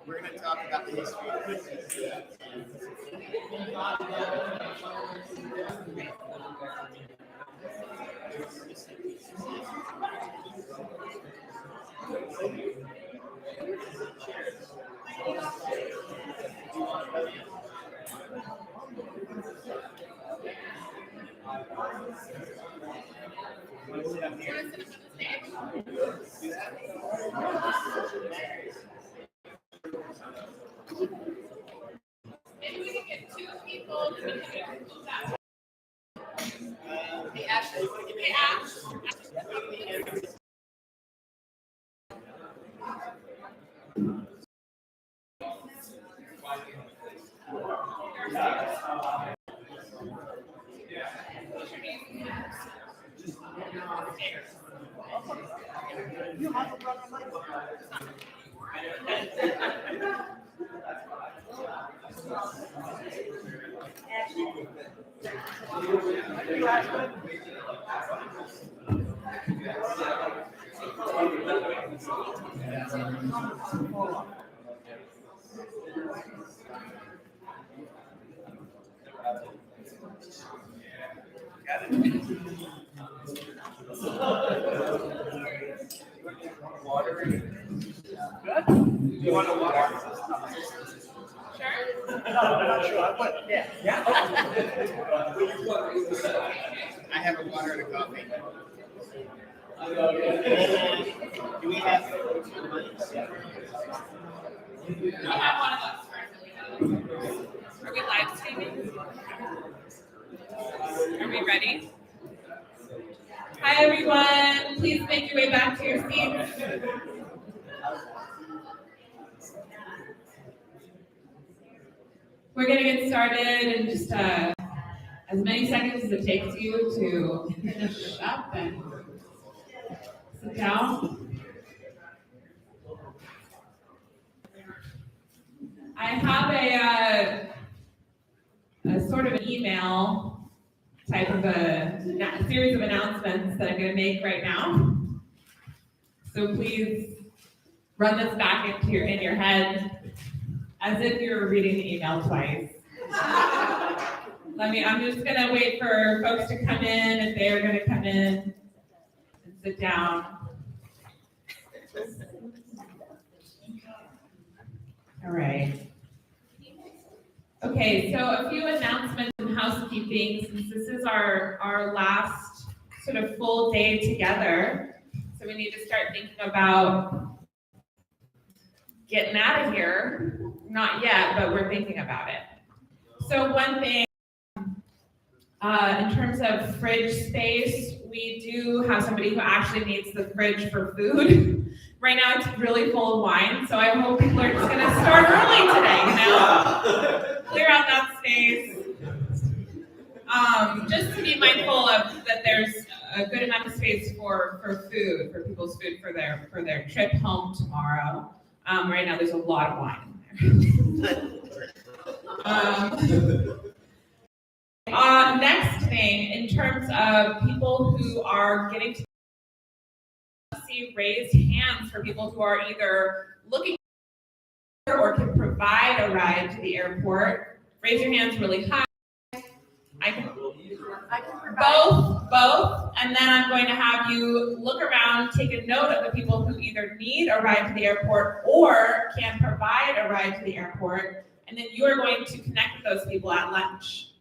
We're going to talk about the history of Christmas. Maybe we can get two people to close out. Hey, Ashley. Hey, Ash. You want a water? Sure. I'm not sure. Yeah. I have a water and a coffee. Do we have? I have one of those. Are we live streaming? Are we ready? Hi, everyone. Please make your way back to your seats. We're going to get started in just as many seconds as it takes you to finish up and sit down. I have a sort of an email type of a series of announcements that I'm going to make right now. So please run this back in your head as if you're reading the email twice. I'm just going to wait for folks to come in if they are going to come in and sit down. All right. Okay, so a few announcements and housekeeping since this is our last sort of full day together. So we need to start thinking about getting out of here. Not yet, but we're thinking about it. So one thing, in terms of fridge space, we do have somebody who actually needs the fridge for food. Right now it's really full of wine, so I hope people are just gonna start early today, Clear out that space. Just to be mindful of that there's a good amount of space for food, for people's food for their trip home tomorrow. Right now there's a lot of wine in there. Next thing, in terms of people who are getting to see raised hands for people who are either looking or can provide a ride to the airport. Raise your hands really high. I can provide both, and then I'm going to have you look around, take a note of the people who either need a ride to the airport or can provide a ride to the airport, and then you are going to connect with those people at lunch.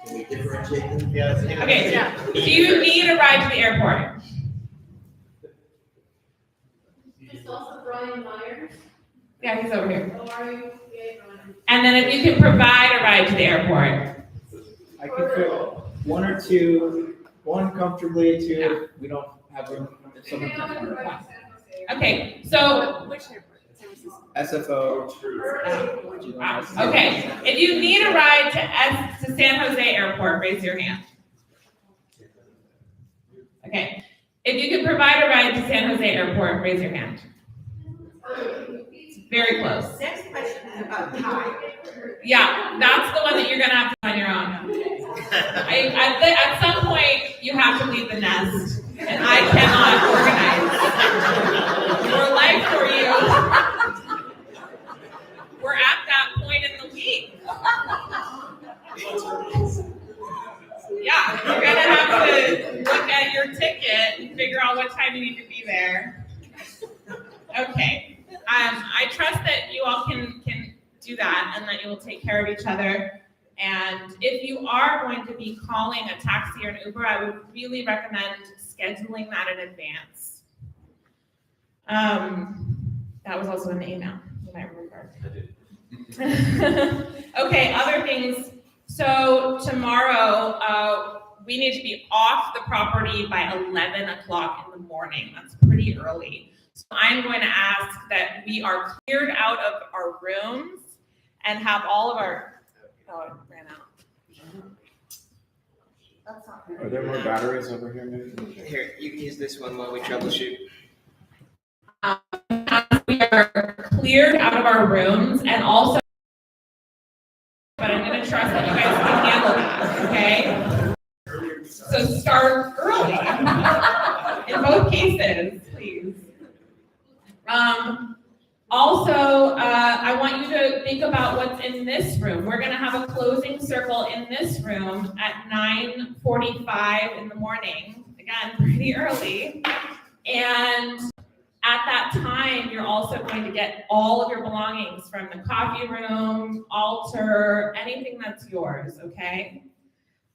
Can we differentiate them? Yes. Okay, yeah. Do you need a ride to the airport? It's also Brian Myers. Yeah, he's over here. How are you? Yeah, Brian. And then if you can provide a ride to the airport. I can fit one or two, one comfortably, two if we don't have room. If someone comes on. Okay, so Which airport? SFO. okay, if you need a ride to San Jose Airport, raise your hand. Okay, if you can provide a ride to San Jose Airport, raise your hand. It's very close. Next question is about time. Yeah, that's the one that you're gonna have to do on your own. At some point, you have to leave the nest, and I I cannot organize your life for you. We're at that point in the week. Yeah, you're gonna have to look at your ticket and figure out what time you need to be there. Okay. I trust that you all can do that and that you will take care of each other. And if you are going to be calling a taxi or an Uber, I would really recommend scheduling that in advance. That was also in the email, you might remember. Okay, other things. So tomorrow, we need to be off the property by 11 o'clock in the morning. That's pretty early. So I'm going to ask that we are cleared out of our rooms and have all of our, oh, it ran out. That's not good. Are there more batteries over here, maybe? Here, you can use this one while we troubleshoot. We are cleared out of our rooms and also, but I'm going to trust that you guys can handle that, okay? So start early in both cases, please. Also, I want you to think about what's in this room. We're going to have a closing circle in this room at 9:45 in the morning. Again, pretty early. And at that time, you're also going to get all of your belongings from the coffee room, altar, anything that's yours, okay?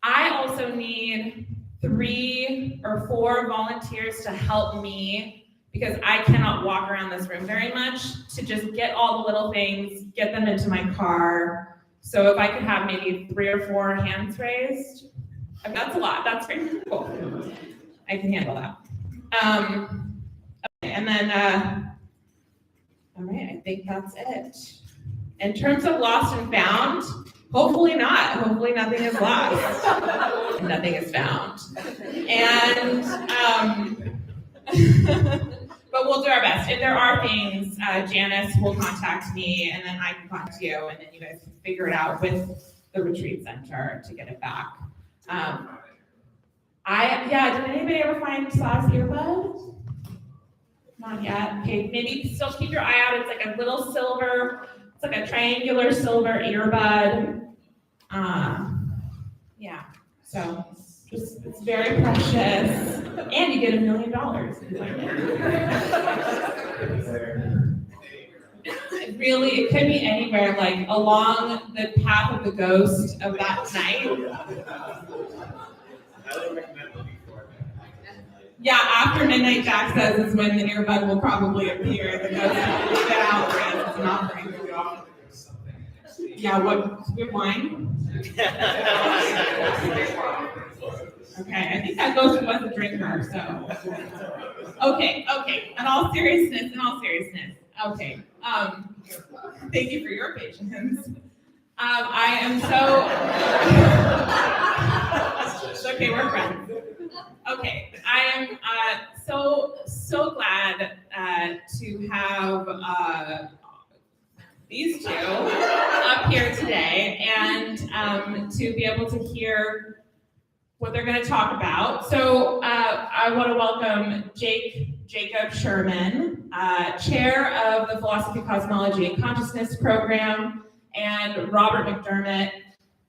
I also need 3 or 4 volunteers to help me because I cannot walk around this room very much, to just get all the little things, get them into my car. So if I could have maybe 3 or 4 hands raised, that's a lot, that's pretty cool. I can handle that. Okay, and then, all right, I think that's it. In terms of lost and found, hopefully not. Hopefully nothing is lost. Nothing is found. And, but we'll do our best. If there are things, Janice will contact me, and then I can contact you, and then you guys can figure it out with the retreat center to get it back. Did anybody ever find Saw's earbud? Not yet. Okay, maybe still keep your eye out. It's like a little silver, it's like a triangular silver earbud. So just, it's very precious. And you get $1 million. It could be anywhere, like along the path of the ghost of that night. Yeah, after midnight Jack says is when the earbud will probably appear. The ghost will get out and it's an offering. Yeah, what? Good wine? Okay, I think that ghost was a drinker, so. Okay. In all seriousness. Okay. Thank you for your patience. I am so. Okay, we're friends. Okay, I am so glad to have these two up here today and to be able to hear what they're going to talk about. So I want to welcome Jacob Sherman, Chair of the Philosophy, Cosmology, and Consciousness Program, and Robert McDermott,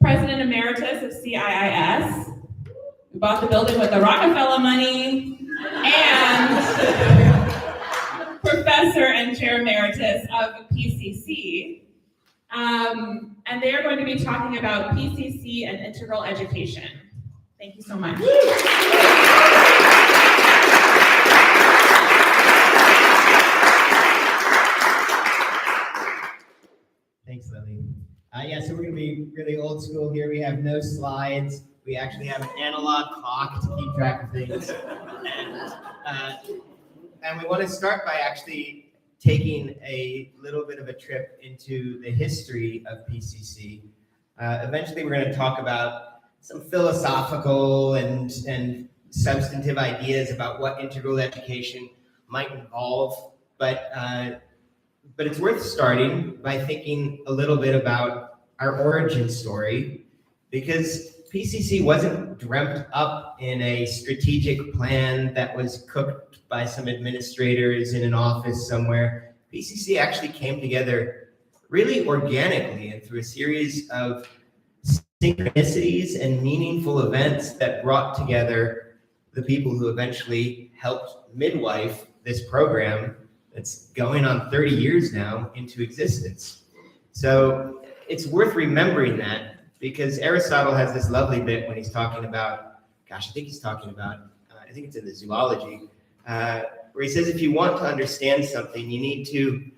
President Emeritus of CIIS. We bought the building with the Rockefeller money, and Professor and Chair Emeritus of PCC. And they are going to be talking about PCC and integral education. Thank you so much. Thanks, Lily. So we're going to be really old school here. We have no slides. We actually have an analog clock to keep track of things. And we want to start by actually taking a little bit of a trip into the history of PCC. Eventually, we're going to talk about some philosophical and substantive ideas about what integral education might involve. But it's worth starting by thinking a little bit about our origin story, because PCC wasn't dreamt up in a strategic plan that was cooked by some administrators in an office somewhere. PCC actually came together really organically and through a series of synchronicities and meaningful events that brought together the people who eventually helped midwife this program that's going on 30 years now into existence. So it's worth remembering that, because Aristotle has this lovely bit when he's talking about, I think it's in the Zoology, where he says if you want to understand something, you need to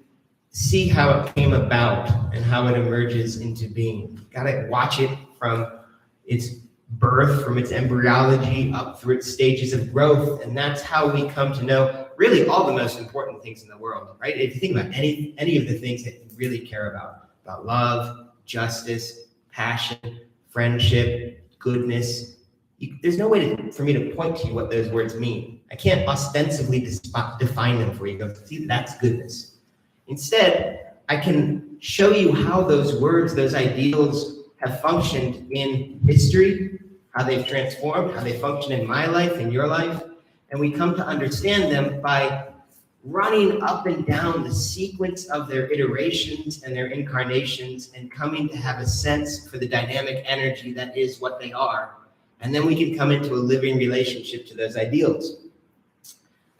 see how it came about and how it emerges into being. You gotta watch it from its birth, from its embryology up through its stages of growth, and that's how we come to know really all the most important things in the world, right? If you think about any of the things that you really care about love, justice, passion, friendship, goodness, there's no way for me to point to you what those words mean. I can't ostensibly define them for you. Go, see, that's goodness. Instead, I can show you how those words, those ideals have functioned in history, how they've transformed, how they function in my life, in your life, and we come to understand them by running up and down the sequence of their iterations and their incarnations and coming to have a sense for the dynamic energy that is what they are. And then we can come into a living relationship to those ideals.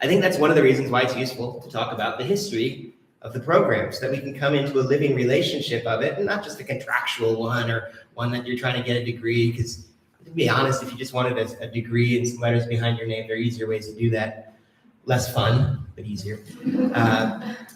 I think that's one of the reasons why it's useful to talk about the history of the program, so that we can come into a living relationship of it, and not just a contractual one or one that you're trying to get a degree, because to be honest, if you just wanted a degree and some letters behind your name, there are easier ways to do that. Less fun, but easier.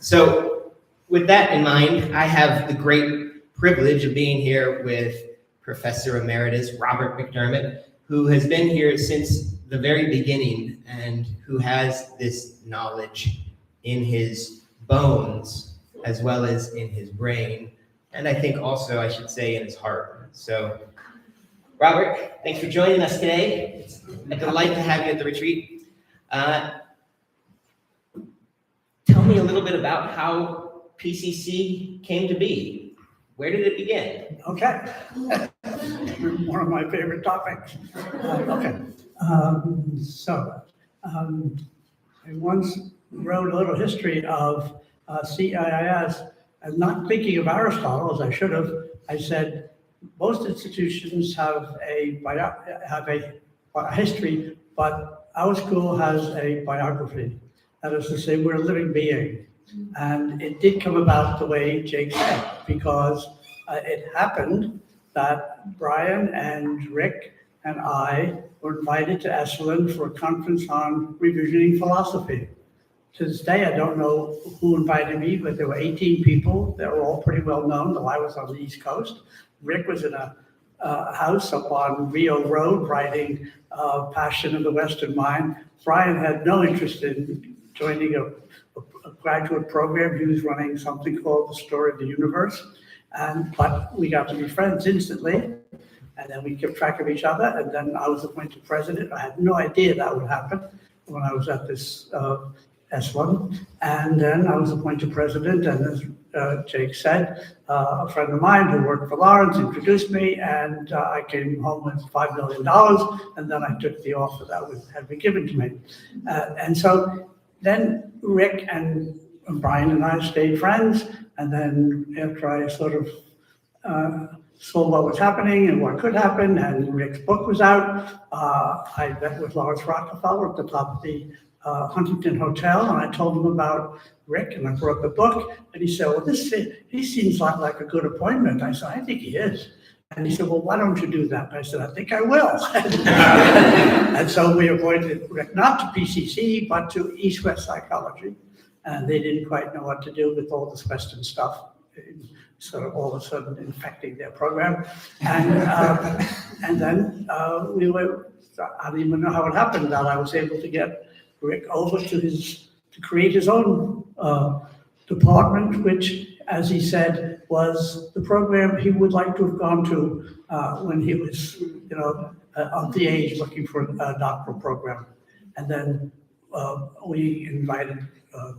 So with that in mind, I have the great privilege of being here with Professor Emeritus Robert McDermott, who has been here since the very beginning and who has this knowledge in his bones as well as in his brain, and I think also, I should say, in his heart. So, Robert, thanks for joining us today. It's a delight to have you at the retreat. Tell me a little bit about how PCC came to be. Where did it begin? Okay. One of my favorite topics. Okay. I once wrote a little history of CIIS, and not thinking of Aristotle as I should have. I said most institutions have a history, but our school has a biography. That is to say, we're a living being. And it did come about the way Jake said, because it happened that Brian and Rick and I were invited to Esalen for a conference on revisioning philosophy. To this day, I don't know who invited me, but there were 18 people. They were all pretty well known, though I was on the East Coast. Rick was in a house up on Rio Road writing Passion of the Western Mind. Brian had no interest in joining a graduate program. He was running something called The Story of the Universe. But we got to be friends instantly. And then we kept track of each other. And then I was appointed president. I had no idea that would happen when I was at this Esalen. And then I was appointed president. And as Jake said, a friend of mine who worked for Lawrence introduced me. And I came home with $5 million. And then I took the offer that had been given to me. And so then Rick and Brian and I stayed friends. And then after I sort of saw what was happening and what could happen, and Rick's book was out, I met with Lawrence Rockefeller at the top of the Huntington Hotel, and I told him about Rick, and I brought the book, and he said, well, he seems like a good appointment. I said, I think he is. And he said, well, why don't you do that? And I said, I think I will. And so we appointed Rick not to PCC, but to East-West Psychology. And they didn't quite know what to do with all this Western stuff, sort of all of a sudden infecting their program. And then I don't even know how it happened that I was able to get Rick over to create his own department, which, as he said, was the program he would like to have gone to when he was, of the age looking for a doctoral program. And then we invited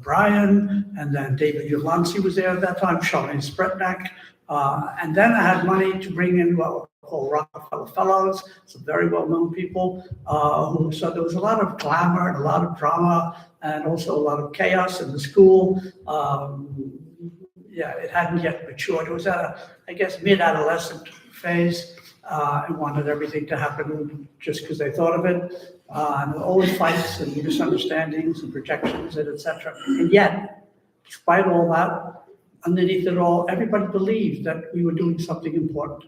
Brian, and then David Yolonsi was there at that time, Shawnee Spretnak. And then I had money to bring in what were so-called Rockefeller Fellows, some very well-known people, so there was a lot of glamour and a lot of drama and also a lot of chaos in the school. Yeah, it hadn't yet matured. It was at a, I guess, mid-adolescent phase. And wanted everything to happen just because they thought of it. And there were always fights and misunderstandings and projections and et cetera. And yet, despite all that, underneath it all, everybody believed that we were doing something important.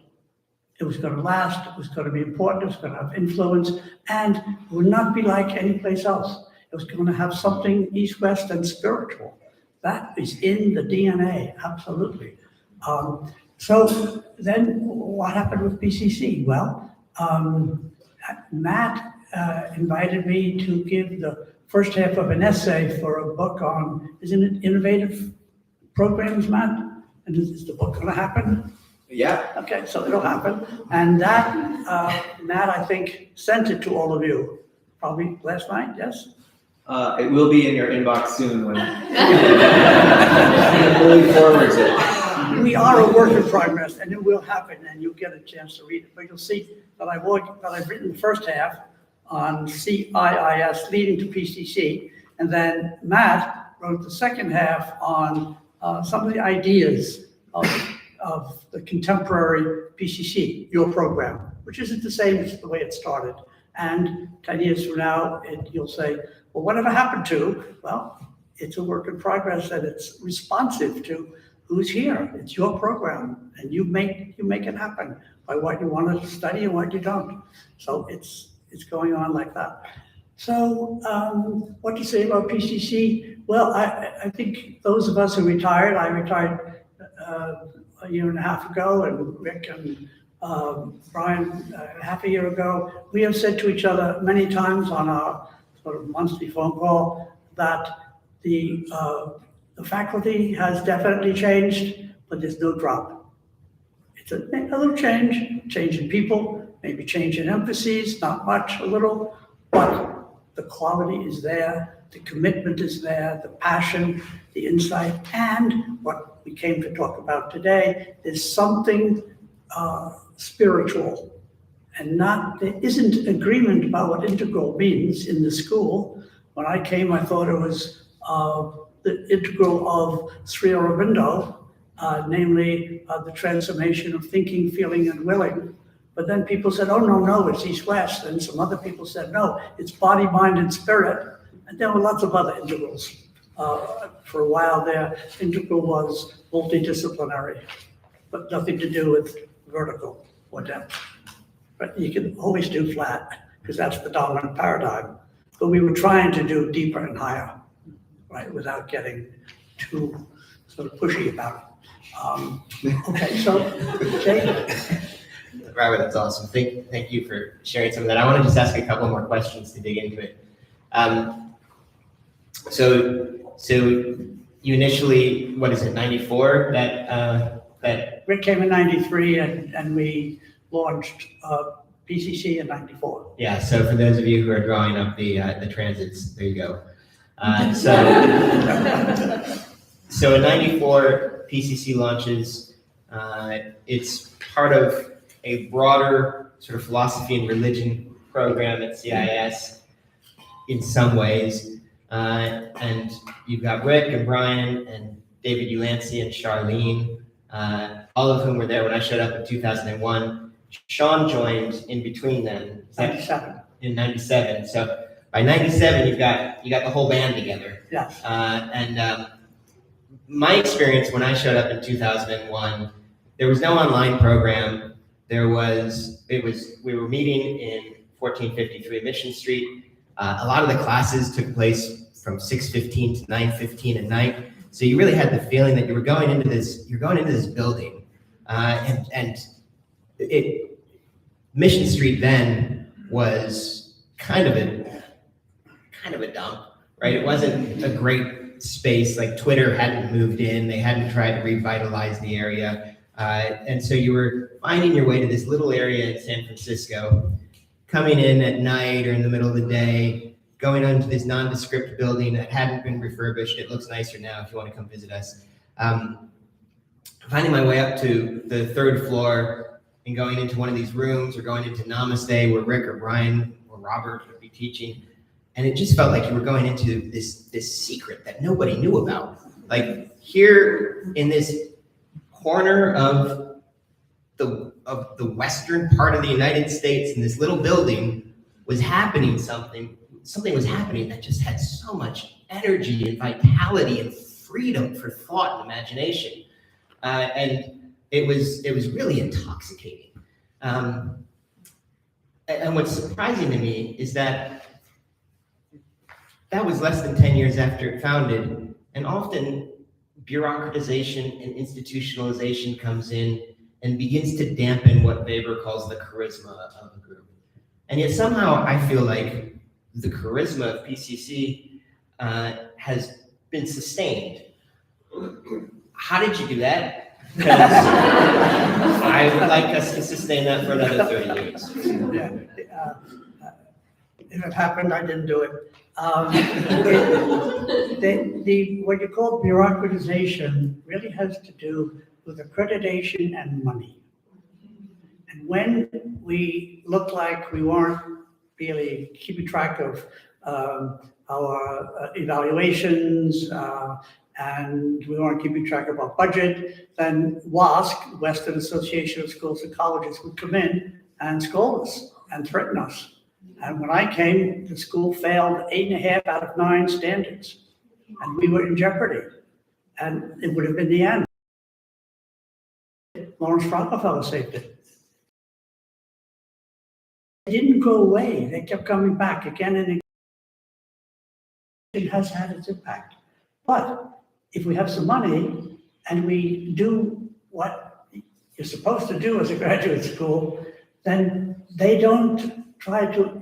It was going to last, it was going to be important, it was going to have influence, and it would not be like any place else. It was going to have something east, west, and spiritual. That is in the DNA, absolutely. So then what happened with PCC? Well, Matt invited me to give the first half of an essay for a book on, isn't it innovative programs, Matt? And is the book going to happen? Yeah. Okay, so it'll happen. And that, Matt, I think, sent it to all of you, probably last night, yes? It will be in your inbox soon when Lily forwards it. We are a work in progress, and it will happen, and you'll get a chance to read it. But you'll see that I've written the first half on CIIS leading to PCC, and then Matt wrote the second half on some of the ideas of the contemporary PCC, your program, which isn't the same as the way it started. And 10 years from now, you'll say, well, whatever happened to? Well, it's a work in progress, and it's responsive to who's here. It's your program, and you make it happen by what you want to study and what you don't. So it's going on like that. So what to say about PCC? Well, I think those of us who retired, I retired a year and a half ago, and Rick and Brian half a year ago, we have said to each other many times on our sort of monthly phone call that the faculty has definitely changed, but there's no drop. It's a little change in people, maybe change in emphases, not much, a little, but the quality is there, the commitment is there, the passion, the insight, and what we came to talk about today is something spiritual. And there isn't agreement about what integral means in the school. When I came, I thought it was the integral of Sri Aurobindo, namely the transformation of thinking, feeling, and willing. But then people said, oh, no, it's East-West. And some other people said, no, it's body, mind, and spirit. And there were lots of other integrals. For a while there, integral was multidisciplinary, but nothing to do with vertical or depth. But you can always do flat, because that's the dominant paradigm. But we were trying to do deeper and higher, right, without getting too sort of pushy about it. Okay, so Jay? Robert, that's awesome. Thank you for sharing some of that. I want to just ask a couple more questions to dig into it. So you initially, what is it, 94? That Rick came in 93 and we launched PCC in 94. Yeah, so for those of you who are drawing up the transits, there you go. So in 94, PCC launches. It's part of a broader sort of philosophy and religion program at CIS in some ways. And you've got Rick and Brian and David Ulancey and Charlene, all of whom were there when I showed up in 2001. Sean joined in between them. 97. In 97. So by 97, you got the whole band together. Yes. My experience when I showed up in 2001, there was no online program. We were meeting in 1453 Mission Street. A lot of the classes took place from 6:15 to 9:15 at night. So you really had the feeling that you're going into this building. Mission Street then was kind of a dump, right? It wasn't a great space. Like Twitter hadn't moved in, they hadn't tried to revitalize the area. And so you were finding your way to this little area in San Francisco, coming in at night or in the middle of the day, going onto this nondescript building that hadn't been refurbished. It looks nicer now if you want to come visit us. Finding my way up to the third floor, and going into one of these rooms or going into Namaste where Rick or Brian or Robert would be teaching. And it just felt like you were going into this secret that nobody knew about. Like here in this corner of the western part of the United States, in this little building, was happening something was happening that just had so much energy and vitality and freedom for thought and imagination. And it was really intoxicating. And what's surprising to me is that was less than 10 years after it founded, and often bureaucratization and institutionalization comes in and begins to dampen what Weber calls the charisma of a group. And yet somehow I feel like the charisma of PCC has been sustained. How did you do that? Because I would like us to sustain that for another 30 years. Yeah. If it happened, I didn't do it. What you call bureaucratization really has to do with accreditation and money. And when we looked like we weren't really keeping track of our evaluations and we weren't keeping track of our budget, then WASC, Western Association of Schools and Colleges, would come in and scold us and threaten us. And when I came, the school failed 8.5 out of 9 standards, and we were in jeopardy. And it would have been the end. Lawrence Rockefeller saved it. It didn't go away. They kept coming back again and again. It has had its impact. But if we have some money and we do what you're supposed to do as a graduate school, then they don't try to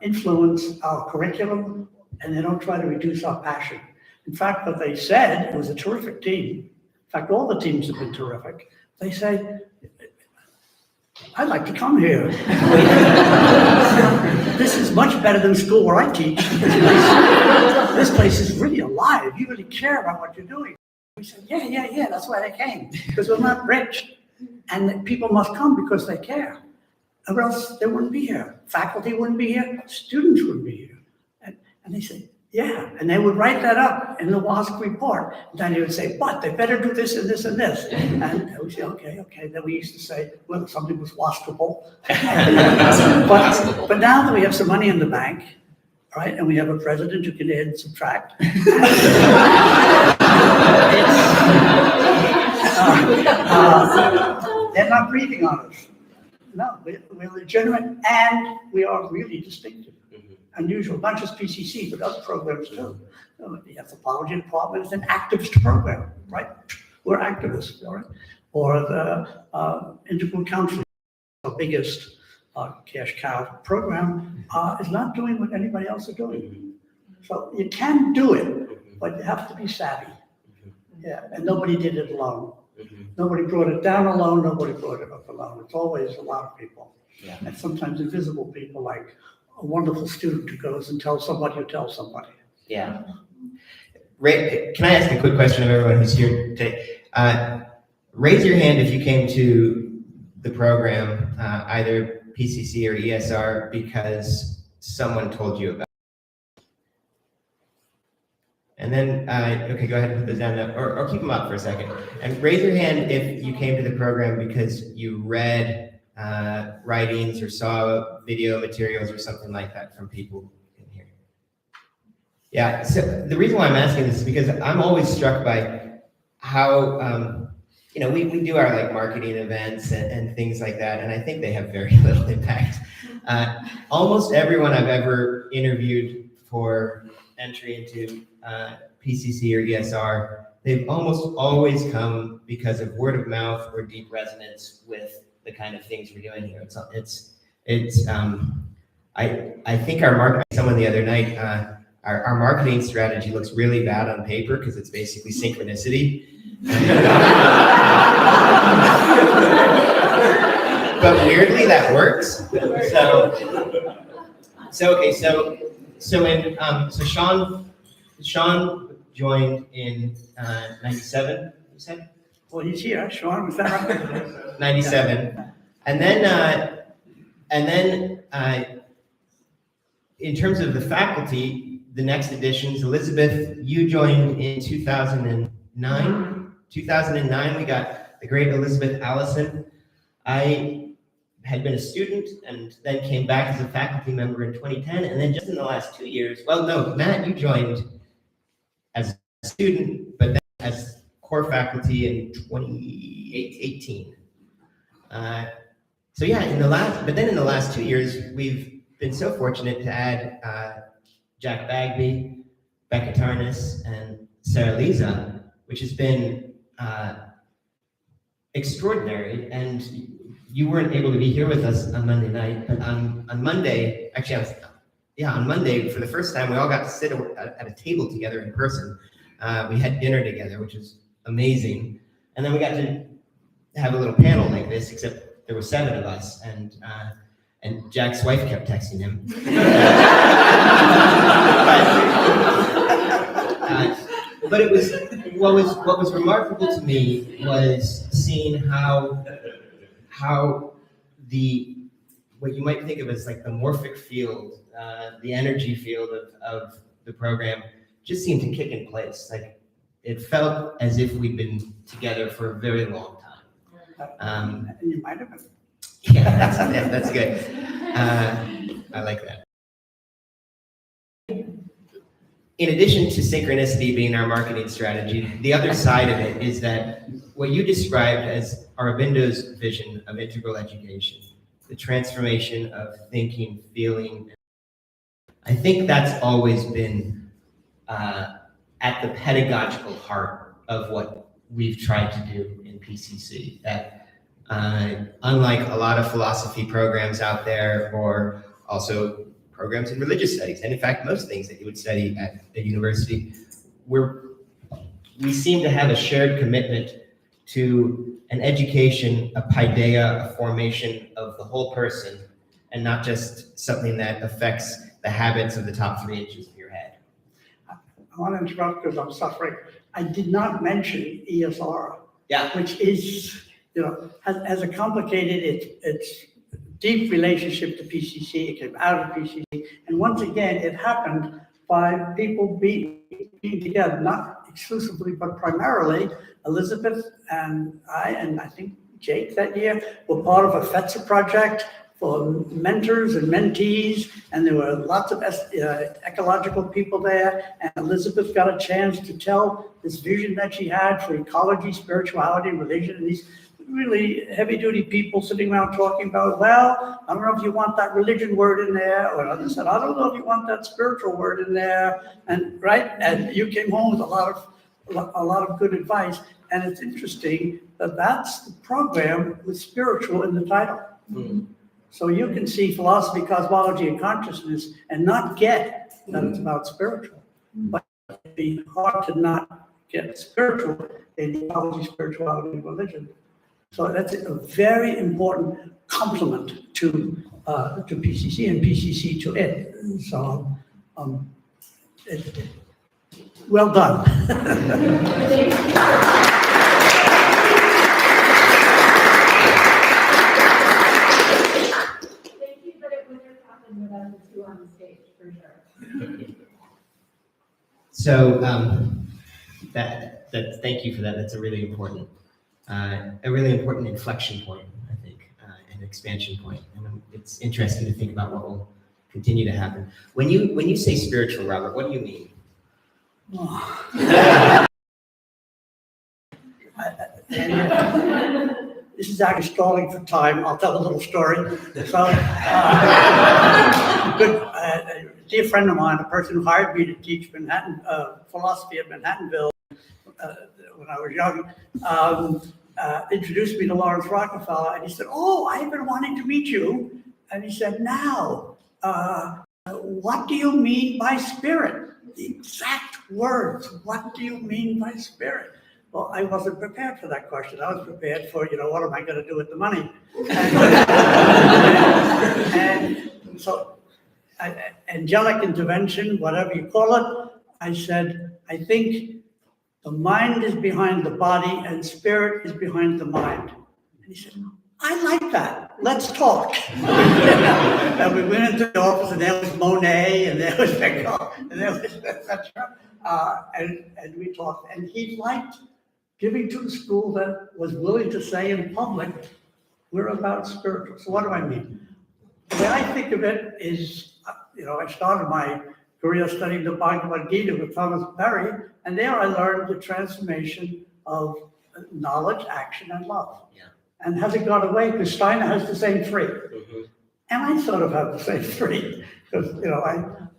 influence our curriculum, and they don't try to reduce our passion. In fact, what they said, it was a terrific team. In fact, all the teams have been terrific. They say, I'd like to come here. This is much better than school where I teach. This place is really alive. You really care about what you're doing. We said, yeah, that's why they came. Because we're not rich. And people must come because they care. Or else they wouldn't be here. Faculty wouldn't be here. Students wouldn't be here. And they said, yeah. And they would write that up in the WASC report. And then they would say, but they better do this and this and this. And we say, okay. Then we used to say, well, something was WASCable. but now that we have some money in the bank, right, and we have a president who can add and subtract, they're not breathing on us. No, we're legitimate, and we are really distinctive. Unusual, not just PCC, but other programs too. The anthropology department is an activist program, right? We're activists, all right? Or the integral counseling, the biggest cash cow program, is not doing what anybody else is doing. So you can do it, but you have to be savvy. Yeah, and nobody did it alone. Nobody brought it down alone, nobody brought it up alone. It's always a lot of people. Yeah. And sometimes invisible people, like a wonderful student who goes and tells somebody who tells somebody. Yeah. Ray, can I ask a quick question of everyone who's here today? Raise your hand if you came to the program, either PCC or ESR, because someone told you about it. And then, okay, go ahead and put those down now, or keep them up for a second. And raise your hand if you came to the program because you read writings or saw video materials or something like that from people in here. Yeah, so the reason why I'm asking this is because I'm always struck by how, we do our like marketing events and things like that, and I think they have very little impact. Almost everyone I've ever interviewed for entry into PCC or ESR, they've almost always come because of word of mouth or deep resonance with the kind of things we're doing here. I think our marketing, someone the other night, our marketing strategy looks really bad on paper because it's basically synchronicity. But weirdly that works. So Sean joined in 97, you said? Well, he's here, Sean, was that right? 97. And then in terms of the faculty, the next additions, Elizabeth, you joined in 2009. 2009, we got the great Elizabeth Allison. I had been a student and then came back as a faculty member in 2010. And then just in the last 2 years, well, no, Matt, you joined as a student, but then as core faculty in 2018. So yeah, in the last 2 years, we've been so fortunate to add Jack Bagby, Becca Tarnas, and Sarah Lisa, which has been extraordinary. And you weren't able to be here with us on Monday night, but on Monday, on Monday, for the first time, we all got to sit at a table together in person. We had dinner together, which was amazing. And then we got to have a little panel like this, except there were 7 of us, and Jack's wife kept texting him. But it was what was remarkable to me was seeing how what you might think of as like the morphic field, the energy field of the program just seemed to kick in place. Like it felt as if we'd been together for a very long time. You might have been. Yeah, that's good. I like that. In addition to synchronicity being our marketing strategy, the other side of it is that what you described as Aurobindo's vision of integral education, the transformation of thinking, feeling, I think that's always been at the pedagogical heart of what we've tried to do in PCC. That unlike a lot of philosophy programs out there, or also programs in religious studies, and in fact, most things that you would study at a university, we seem to have a shared commitment to an education, a paideia, a formation of the whole person, and not just something that affects the habits of the top 3 inches of your head. I want to interrupt because I'm suffering. I did not mention ESR, which is, has a complicated, it's deep relationship to PCC. It came out of PCC. And once again, it happened by people being together, not exclusively, but primarily. Elizabeth and I think Jake that year, were part of a FETSA project for mentors and mentees, and there were lots of ecological people there, and Elizabeth got a chance to tell this vision that she had for ecology, spirituality, religion, and these really heavy-duty people sitting around talking about, well, I don't know if you want that religion word in there, or others said, I don't know if you want that spiritual word in there, and you came home with a lot of good advice, and it's interesting that that's the program with spiritual in the title. Mm-hmm. So you can see philosophy, cosmology, and consciousness and not get that it's about spiritual, but it'd be hard to not get spiritual in ecology, spirituality, and religion. So that's a very important complement to PCC and PCC to it. So, well done. Thank you, but it wouldn't have happened without the 2 on the stage, for sure. So thank you for that. That's a really important inflection point, I think, an expansion point. And it's interesting to think about what will continue to happen. When you say spiritual, Robert, what do you mean? This is actually stalling for time. I'll tell a little story. So, a dear friend of mine, a person who hired me to teach Manhattan philosophy at Manhattanville when I was young, introduced me to Lawrence Rockefeller, and he said, "Oh, I've been wanting to meet you." And he said, "Now, what do you mean by spirit?" The exact words. What do you mean by spirit? Well, I wasn't prepared for that question. I was prepared for, what am I going to do with the money? And so, angelic intervention, whatever you call it, I said, I think The mind is behind the body and spirit is behind the mind. And he said, I like that. Let's talk. And we went into the office, and there was Monet, and there was Van Gogh, and there was etc. And we talked. And he liked giving to a school that was willing to say in public, we're about spiritual. So what do I mean? The way I think of it is, I started my career studying the Bhagavad Gita with Thomas Berry, and there I learned the transformation of knowledge, action, and love. Yeah. And has it gone away? Because Steiner has the same three. Mhm. And I sort of have the same three. Because,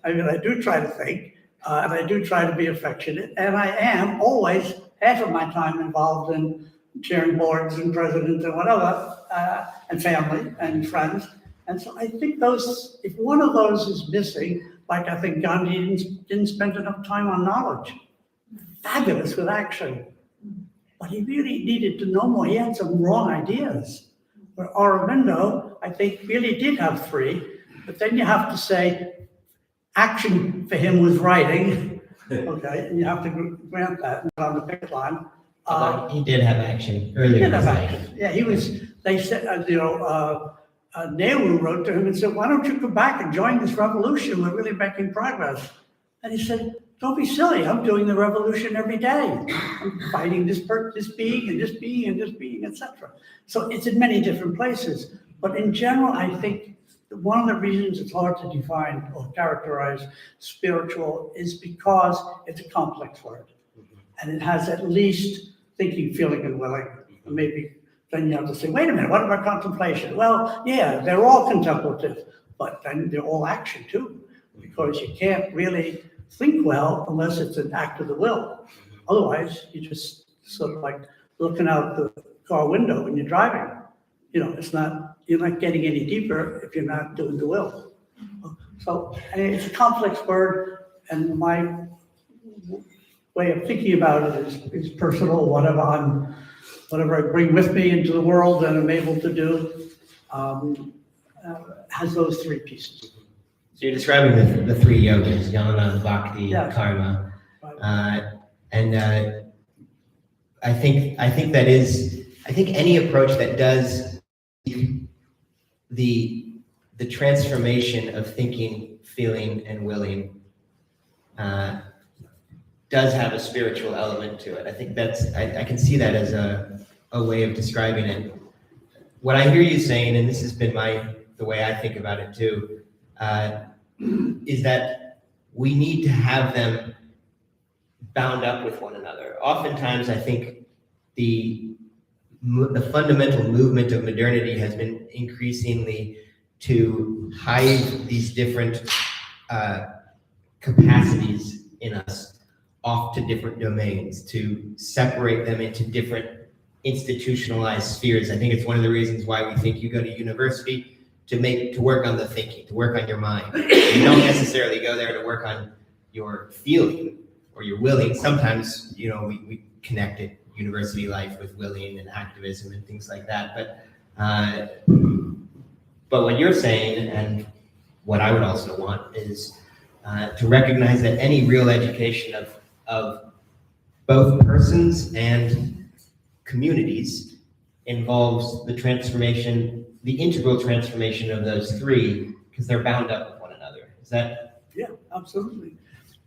I do try to think, and I do try to be affectionate, and I am always, half of my time involved in chairing boards and presidents and whatever, and family and friends. And so I think if one of those is missing, like I think Gandhi didn't spend enough time on knowledge. Fabulous with action. But he really needed to know more. He had some wrong ideas. But Aurobindo, I think, really did have three. But then you have to say, action for him was writing. Okay, and you have to grant that on the picket line. Although he did have action He earlier in did have his life. action. Yeah, they said, Nehru wrote to him and said, why don't you come back and join this revolution? We're really making progress. And he said, don't be silly. I'm doing the revolution every day. I'm fighting this being and this being and this being, etc. So it's in many different places. But in general, I think one of the reasons it's hard to define or characterize spiritual is because it's a complex word. And it has at least thinking, feeling, and willing. And maybe then you have to say, wait a minute, what about contemplation? Well, yeah, they're all contemplative, but then they're all action too, because you can't really think well unless it's an act of the will. Otherwise, you just sort of like looking out the car window when you're driving. You're not getting any deeper if you're not doing the will. So it's a complex word, and my way of thinking about it is personal. Whatever I bring with me into the world and I'm able to do has those three pieces. So you're describing the three yogas, jnana, bhakti, Yeah. karma, Right. and I think any approach that does the transformation of thinking, feeling, and willing does have a spiritual element to it. I think I can see that as a way of describing it. What I hear you saying, and this has been the way I think about it too, is that we need to have them bound up with one another. Oftentimes, I think the fundamental movement of modernity has been increasingly to hide these different capacities in us off to different domains, to separate them into different institutionalized spheres. I think it's one of the reasons why we think you go to university to work on the thinking, to work on your mind. You don't necessarily go there to work on your feeling or your willing. Sometimes, we connected university life with willing and activism and things like that. But what you're saying, and what I would also want, is to recognize that any real education of both persons and communities involves the integral transformation of those three, because they're bound up with one another. Is that? Yeah, absolutely.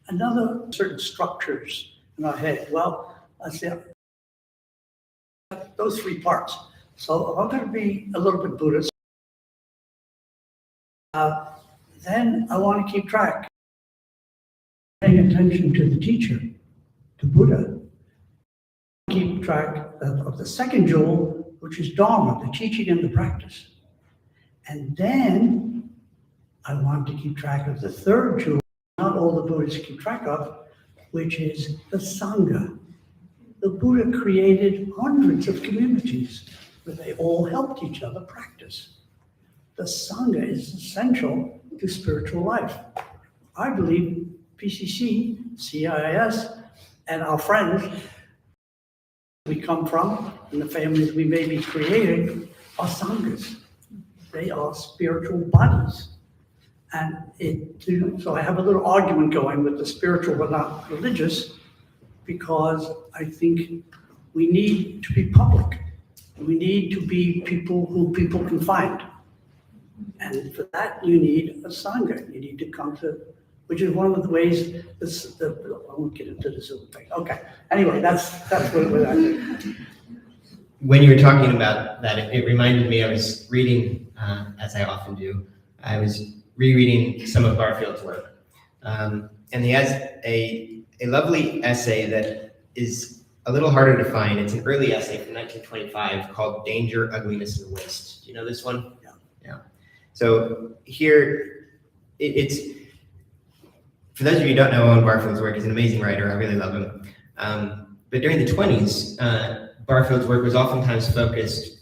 Another certain structures in our head. Well, let's see, those three parts. So if I'm going to be a little bit Buddhist, then I want to keep track, paying attention to the teacher, to Buddha. Keep track of the second jewel, which is Dharma, the teaching and the practice. And then I want to keep track of the third jewel, not all the Buddhists keep track of, which is the Sangha. The Buddha created hundreds of communities where they all helped each other practice. The Sangha is essential to spiritual life. I believe PCC, CIS, and our friends we come from, and the families we may be creating, are Sanghas. They are spiritual bodies. And so I have a little argument going with the spiritual but not religious, because I think we need to be public. We need to be people who people can find. And for that, you need a sangha. You need to come to, which is one of the ways, I won't get into the Zoom thing. Okay, anyway, that's what that. When you were talking about that, it reminded me, I was reading, as I often do, I was rereading some of Barfield's work. And he has a lovely essay that is a little harder to find. It's an early essay from 1925 called Danger, Ugliness, and Waste. Do you know this one? Yeah. So here, it's, for those of you who don't know Owen Barfield's work, he's an amazing writer. I really love him. But during the 20s, Barfield's work was oftentimes focused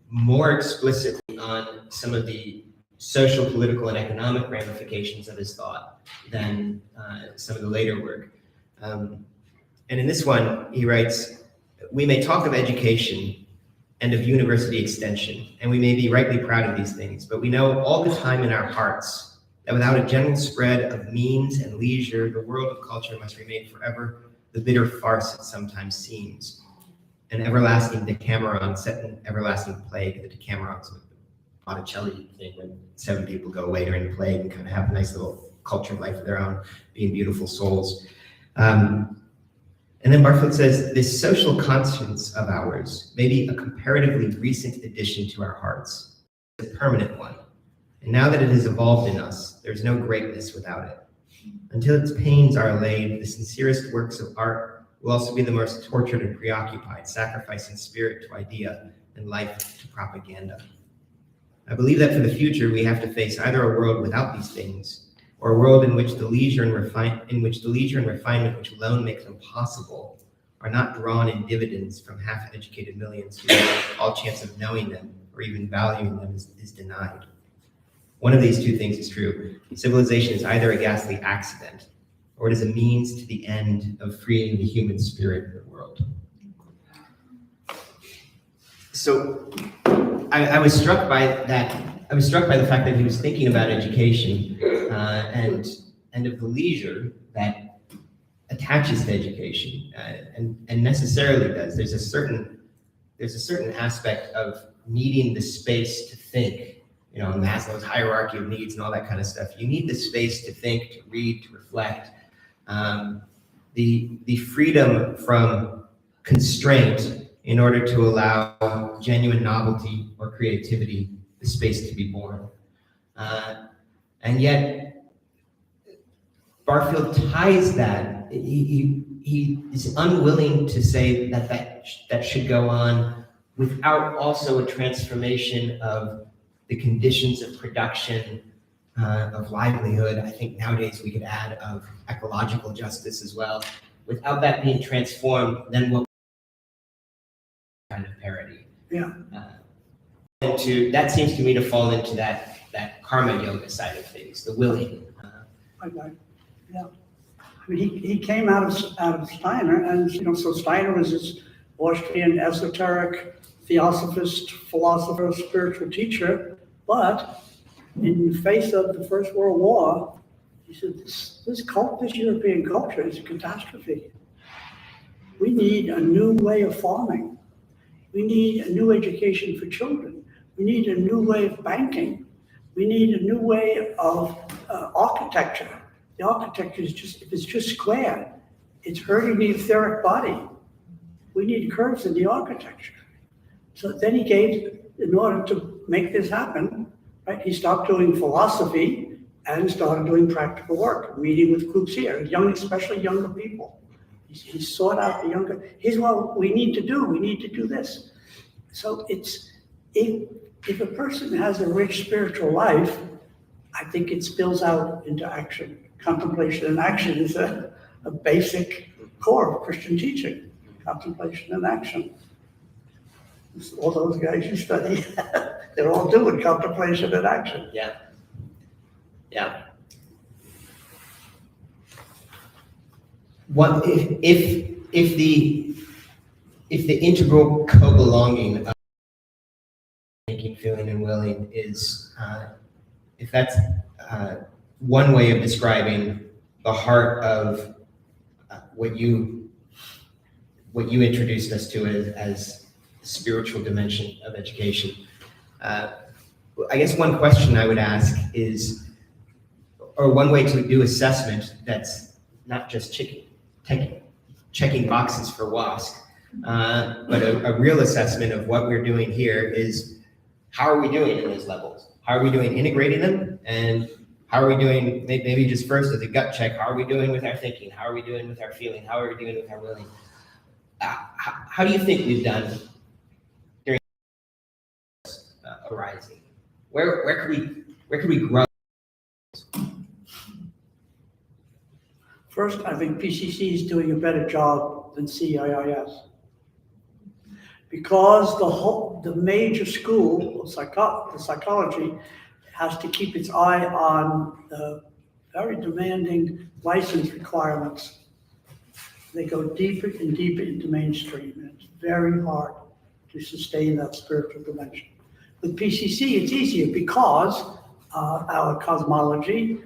more explicitly on some of the social, political, and economic ramifications of his thought than some of the later work. And in this one, he writes, "We may talk of education and of university extension, and we may be rightly proud of these things, but we know all the time in our hearts that without a general spread of means and leisure, the world of culture must remain forever the bitter farce it sometimes seems. An everlasting Decameron set in everlasting plague." The Decameron's a Botticelli thing when 7 people go away during the plague and kind of have a nice little cultured life of their own, being beautiful souls. And then Barfield says, "This social conscience of ours may be a comparatively recent addition to our hearts, a permanent one. And now that it has evolved in us, there's no greatness without it. Until its pains are allayed, the sincerest works of art will also be the most tortured and preoccupied, sacrificing spirit to idea and life to propaganda. I believe that for the future, we have to face either a world without these things, or a world in which the leisure and refinement which alone make them possible are not drawn in dividends from half-educated millions to whom all chance of knowing them or even valuing them is denied. One of these two things is true. Civilization is either a ghastly accident, or it is a means to the end of freeing the human spirit of the world." So I was struck by that. I was struck by the fact that he was thinking about education and of the leisure that attaches to education, and necessarily does. There's a certain aspect of needing the space to think. You know, Maslow's hierarchy of needs and all that kind of stuff. You need the space to think, to read, to reflect. The freedom from constraint in order to allow genuine novelty or creativity the space to be born. And yet, Barfield ties that. He is unwilling to say that should go on without also a transformation of the conditions of production, of livelihood. I think nowadays we could add of ecological justice as well. Without that being transformed, then what kind of parity? Yeah. That seems to me to fall into that karma yoga side of things, the willing. Yeah. I mean, he came out of Steiner, and so Steiner was this Austrian esoteric theosophist, philosopher, spiritual teacher, but in the face of the First World War, he said, this European culture is a catastrophe. We need a new way of farming. We need a new education for children. We need a new way of banking. We need a new way of architecture. The architecture is if it's just square, it's hurting the etheric body. We need curves in the architecture. So then he gave, in order to make this happen, right, he stopped doing philosophy and started doing practical work, meeting with groups here, especially younger people. He sought out the younger, here's what we need to do this. So it's, if a person has a rich spiritual life, I think it spills out into action. Contemplation and action is a basic core of Christian teaching. Contemplation and action. All those guys you study, they're all doing contemplation and action. Yeah. What if the integral co-belonging of thinking, feeling, and willing is, if that's one way of describing the heart of what you what you introduced us to as the spiritual dimension of education. I guess one question I would ask is, or one way to do assessment that's not just checking boxes for WASC, but a real assessment of what we're doing here is, how are we doing in those levels? How are we doing integrating them? And how are we doing, maybe just first as a gut check, how are we doing with our thinking? How are we doing with our feeling? How are we doing with our willing? How do you think we've done during arising? Where could we grow? First, I think PCC is doing a better job than CIIS. Because the major school of the psychology has to keep its eye on the very demanding license requirements. They go deeper and deeper into mainstream, and it's very hard to sustain that spiritual dimension. With PCC, it's easier because our cosmology,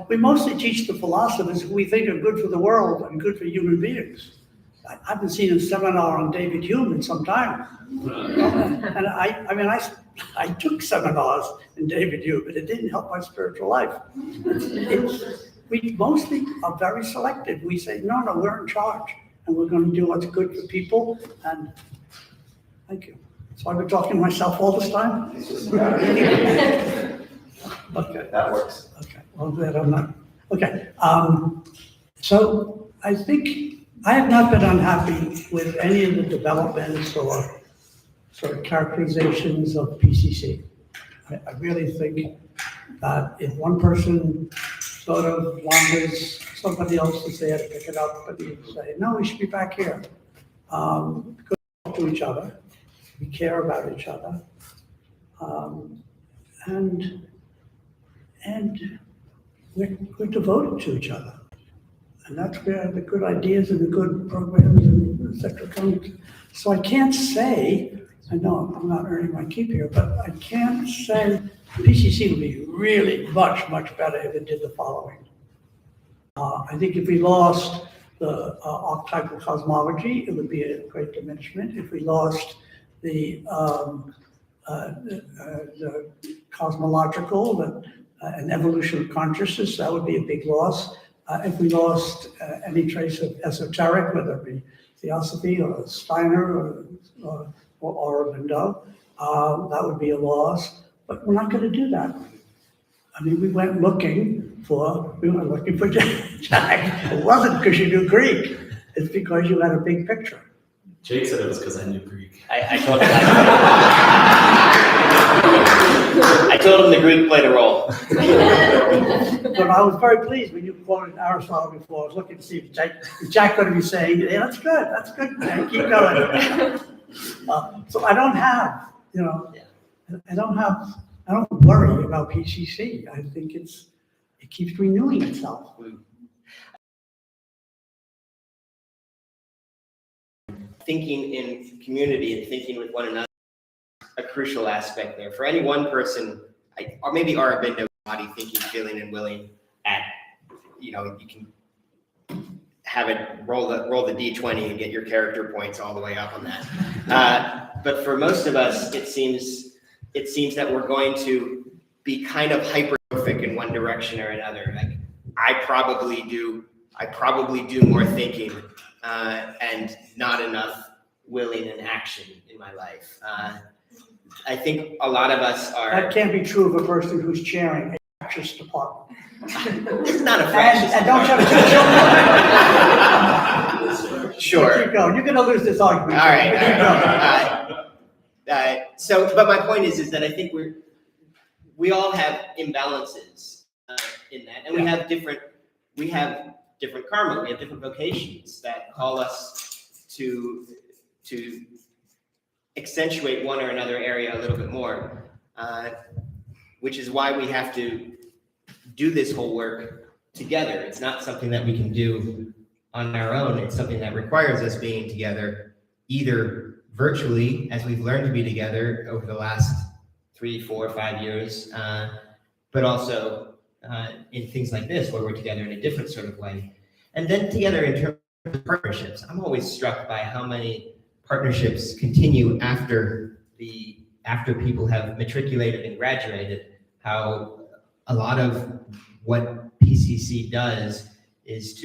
we mostly teach the philosophers who we think are good for the world and good for human beings. I haven't seen a seminar on David Hume in some time. And I took seminars in David Hume, but it didn't help my spiritual life. We mostly are very selective. We say, no, we're in charge, and we're going to do what's good for people. And thank you. So I've been talking to myself all this time? Okay, that works. Okay, well, glad I'm not. Okay, so I think I have not been unhappy with any of the developments or sort of characterizations of PCC. I really think that if one person sort of wanders, somebody else is there to pick it up, but you say, no, we should be back here. Good to each other. We care about each other. And we're devoted to each other. And that's where the good ideas and the good programs and et cetera come. So I can't say, I know I'm not earning my keep here, but I can't say PCC would be really much, much better if it did the following. I think if we lost the archetypal cosmology, it would be a great diminishment. If we lost the cosmological and evolution of consciousness, that would be a big loss. If we lost any trace of esoteric, whether it be Theosophy or Steiner or Aurobindo, that would be a loss. But we're not going to do that. I mean, we went looking for Jack. It wasn't because you knew Greek. It's because you had a big picture. Jake said it was because I knew Greek. I told him I told him the Greek played a role. But I was very pleased when you quoted Aristotle before. I was looking to see if Jack going to be saying, yeah, that's good, man, keep going. So I don't have, I don't worry about PCC. I think it keeps renewing itself. Thinking in community and thinking with one another, a crucial aspect there. For any one person, or maybe Aurobindo body, thinking, feeling, and willing at, you can have it roll the D20 and get your character points all the way up on that. But for most of us, it seems that we're going to be kind of hypertrophic in one direction or another. Like I probably do more thinking and not enough willing and action in my life. I think a lot of us are. That can't be true of a person who's chairing a fractious department. It's not a fractious And don't have children. Sure. Keep going. You're going to lose this argument. All right. But my point is that I think we all have imbalances in that, and we have different karma. We have different vocations that call us to accentuate one or another area a little bit more, which is why we have to do this whole work together. It's not something that we can do on our own. It's something that requires us being together, either virtually, as we've learned to be together over the last 3, 4, 5 years, but also in things like this, where we're together in a different sort of way. And then together in terms partnerships, I'm always struck by how many partnerships continue after people have matriculated and graduated. How a lot of what PCC does is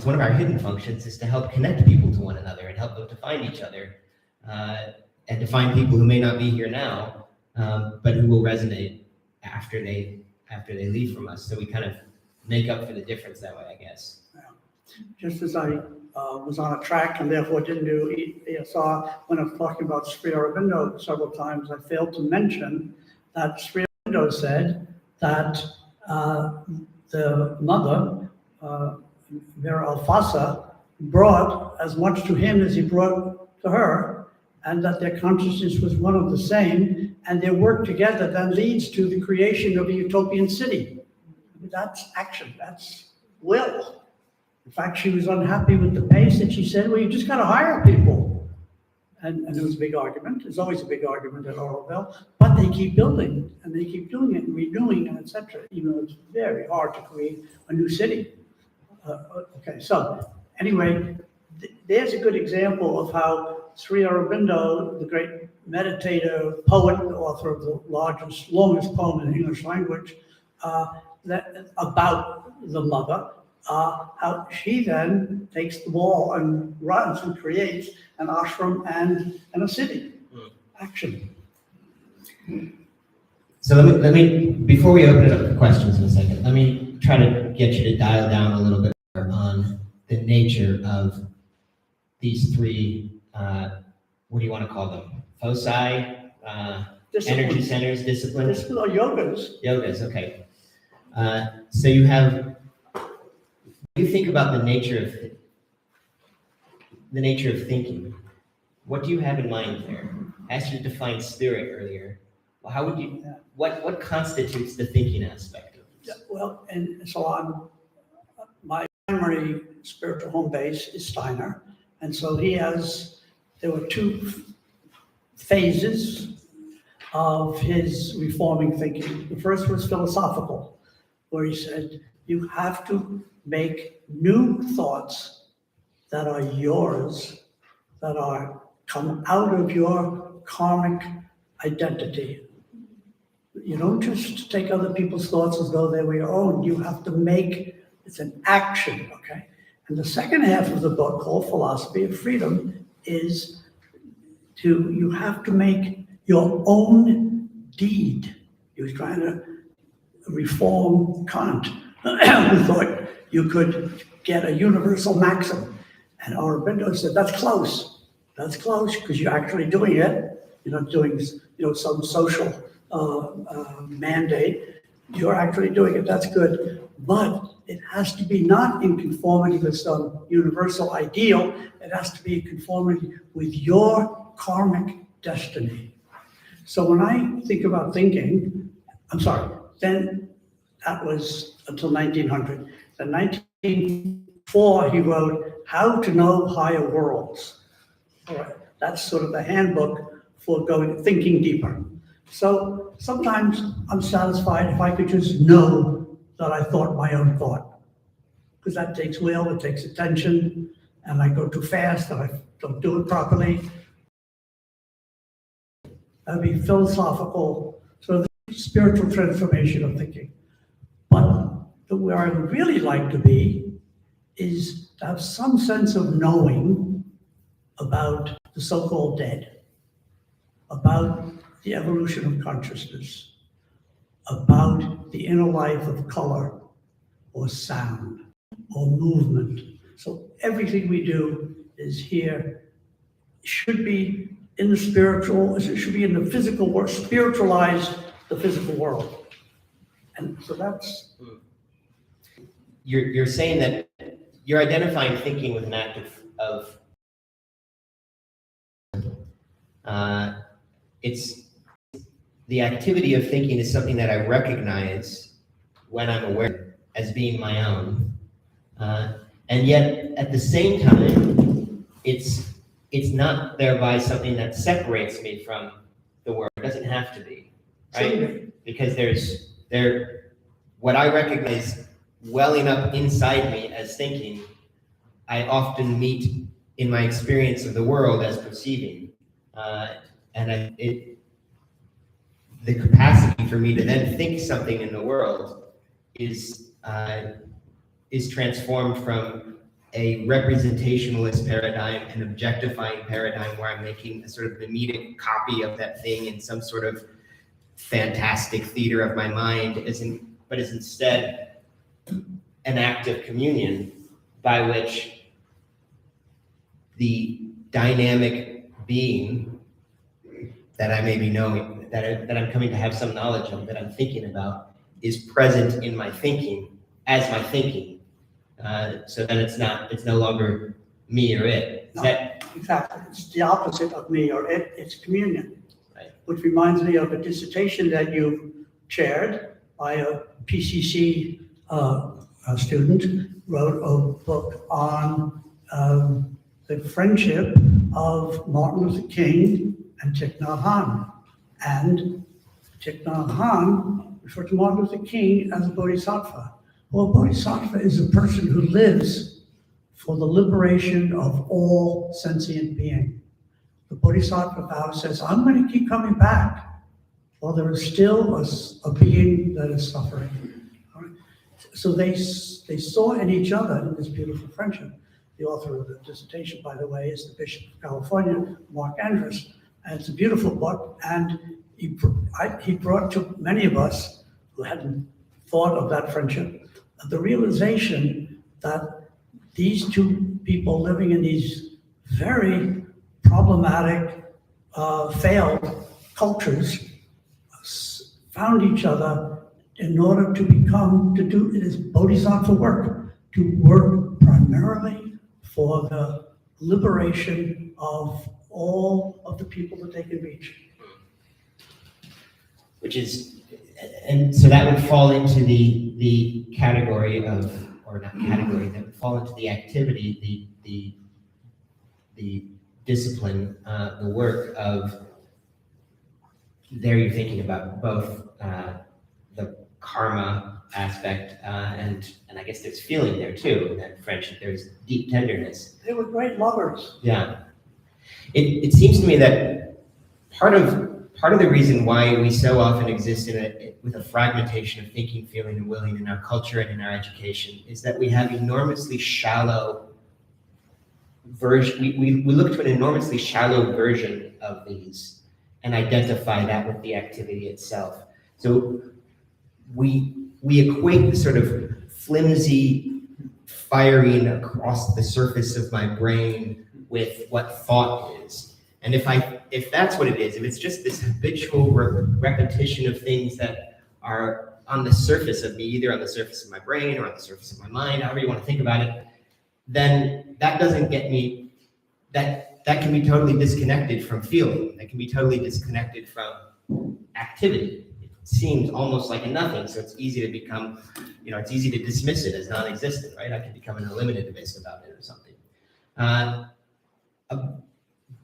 one of our hidden functions is to help connect people to one another and help them to find each other, and to find people who may not be here now, but who will resonate after they leave from us. So we kind of make up for the difference that way, I guess. Just as I was on a track and therefore didn't do ESR, when I was talking about Sri Aurobindo several times, I failed to mention that Sri Aurobindo said that the mother, Mira Alfasa, brought as much to him as he brought to her, and that their consciousness was one of the same, and their work together then leads to the creation of a utopian city. That's action, that's will. In fact, she was unhappy with the pace, and she said, well, you just gotta hire people. And there was a big argument. There's always a big argument at Oroville, but they keep building, and they keep doing it and renewing and et cetera, even though it's very hard to create a new city. Okay, so anyway, there's a good example of how Sri Aurobindo, the great meditator, poet, the author of the longest poem in the English language, about the mother, how she then takes the ball and runs and creates an ashram and a city. Action. So let me before we open it up for questions in a second, let me try to get you to dial down a little bit more on the nature of these three, what do you want to call them? Foci, energy centers, disciplines? Discipline or yogas. Yogas, okay. So you have, when you think about the nature of thinking, what do you have in mind there? I asked you to define spirit earlier. Well, how would you, what constitutes the thinking aspect of this? Yeah, well, and so my primary spiritual home base is Steiner. And so there were two phases of his reforming thinking. The first was philosophical, where he said, you have to make new thoughts that are yours, that come out of your karmic identity. You don't just take other people's thoughts as though they were your own. You have to it's an action, okay? And the second half of the book, called Philosophy of Freedom, is you have to make your own deed. He was trying to reform Kant, who thought you could get a universal maxim. And Aurobindo said, that's close, because you're actually doing it. You're not doing some social mandate. You're actually doing it, that's good. But it has to be not in conformity with some universal ideal. It has to be in conformity with your karmic destiny. So when I think about thinking, then that was until 1900. In 1904, he wrote, How to Know Higher Worlds. All right, that's sort of the handbook for thinking deeper. So sometimes I'm satisfied if I could just know that I thought my own thought, because that takes will, it takes attention, and I go too fast and I don't do it properly. That'd be philosophical, sort of the spiritual transformation of thinking. But where I would really like to be is to have some sense of knowing about the so-called dead, about the evolution of consciousness, about the inner life of color or sound or movement. So everything we do is here, should be in the spiritual, it should be in the physical world, spiritualize the physical world. And so that's... You're saying that you're identifying thinking with an act of it's the activity of thinking is something that I recognize when I'm aware as being my own, and yet at the same time, it's not thereby something that separates me from the world. It doesn't have to be, right? Because what I recognize welling up inside me as thinking, I often meet in my experience of the world as perceiving. The capacity for me to then think something in the world is transformed from a representationalist paradigm, an objectifying paradigm where I'm making a sort of immediate copy of that thing in some sort of fantastic theater of my mind, but is instead an act of communion by which the dynamic being that I may be knowing, that I'm coming to have some knowledge of, that I'm thinking about, is present in my thinking as my thinking. So then it's no longer me or it. Is that Exactly. It's the opposite of me or it. It's communion. Right. Which reminds me of a dissertation that you chaired by a PCC a student, wrote a book on the friendship of Martin Luther King and Thich Nhat Hanh. And Thich Nhat Hanh referred to Martin Luther King as a bodhisattva. Well, a bodhisattva is a person who lives for the liberation of all sentient being. The bodhisattva vow says, I'm going to keep coming back while there is still a being that is suffering. All right? So they saw in each other in this beautiful friendship. The author of the dissertation, by the way, is the Bishop of California, Mark Andrus, and it's a beautiful book. And he brought to many of us who hadn't thought of that friendship the realization that these two people living in these very problematic, failed cultures found each other in order to do it is bodhisattva work, to work primarily for the liberation of all of the people that they can reach. which is, and so that would fall into the category of, or not category, that would fall into the activity, the discipline, the work of, there you're thinking about both the karma aspect and I guess there's feeling there too, in that friendship, there's deep tenderness. They were great lovers. Yeah. It seems to me that part of the reason why we so often exist with a fragmentation of thinking, feeling, and willing in our culture and in our education is that we have enormously shallow version. We look to an enormously shallow version of these and identify that with the activity itself. So we equate the sort of flimsy firing across the surface of my brain with what thought is. And if that's what it is, if it's just this habitual repetition of things that are on the surface of me, either on the surface of my brain or on the surface of my mind, however you want to think about it, then that doesn't get me, that can be totally disconnected from feeling. That can be totally disconnected from activity. It seems almost like a nothing, so it's easy to become, it's easy to dismiss it as non-existent, right? I can become an eliminativist about it or something.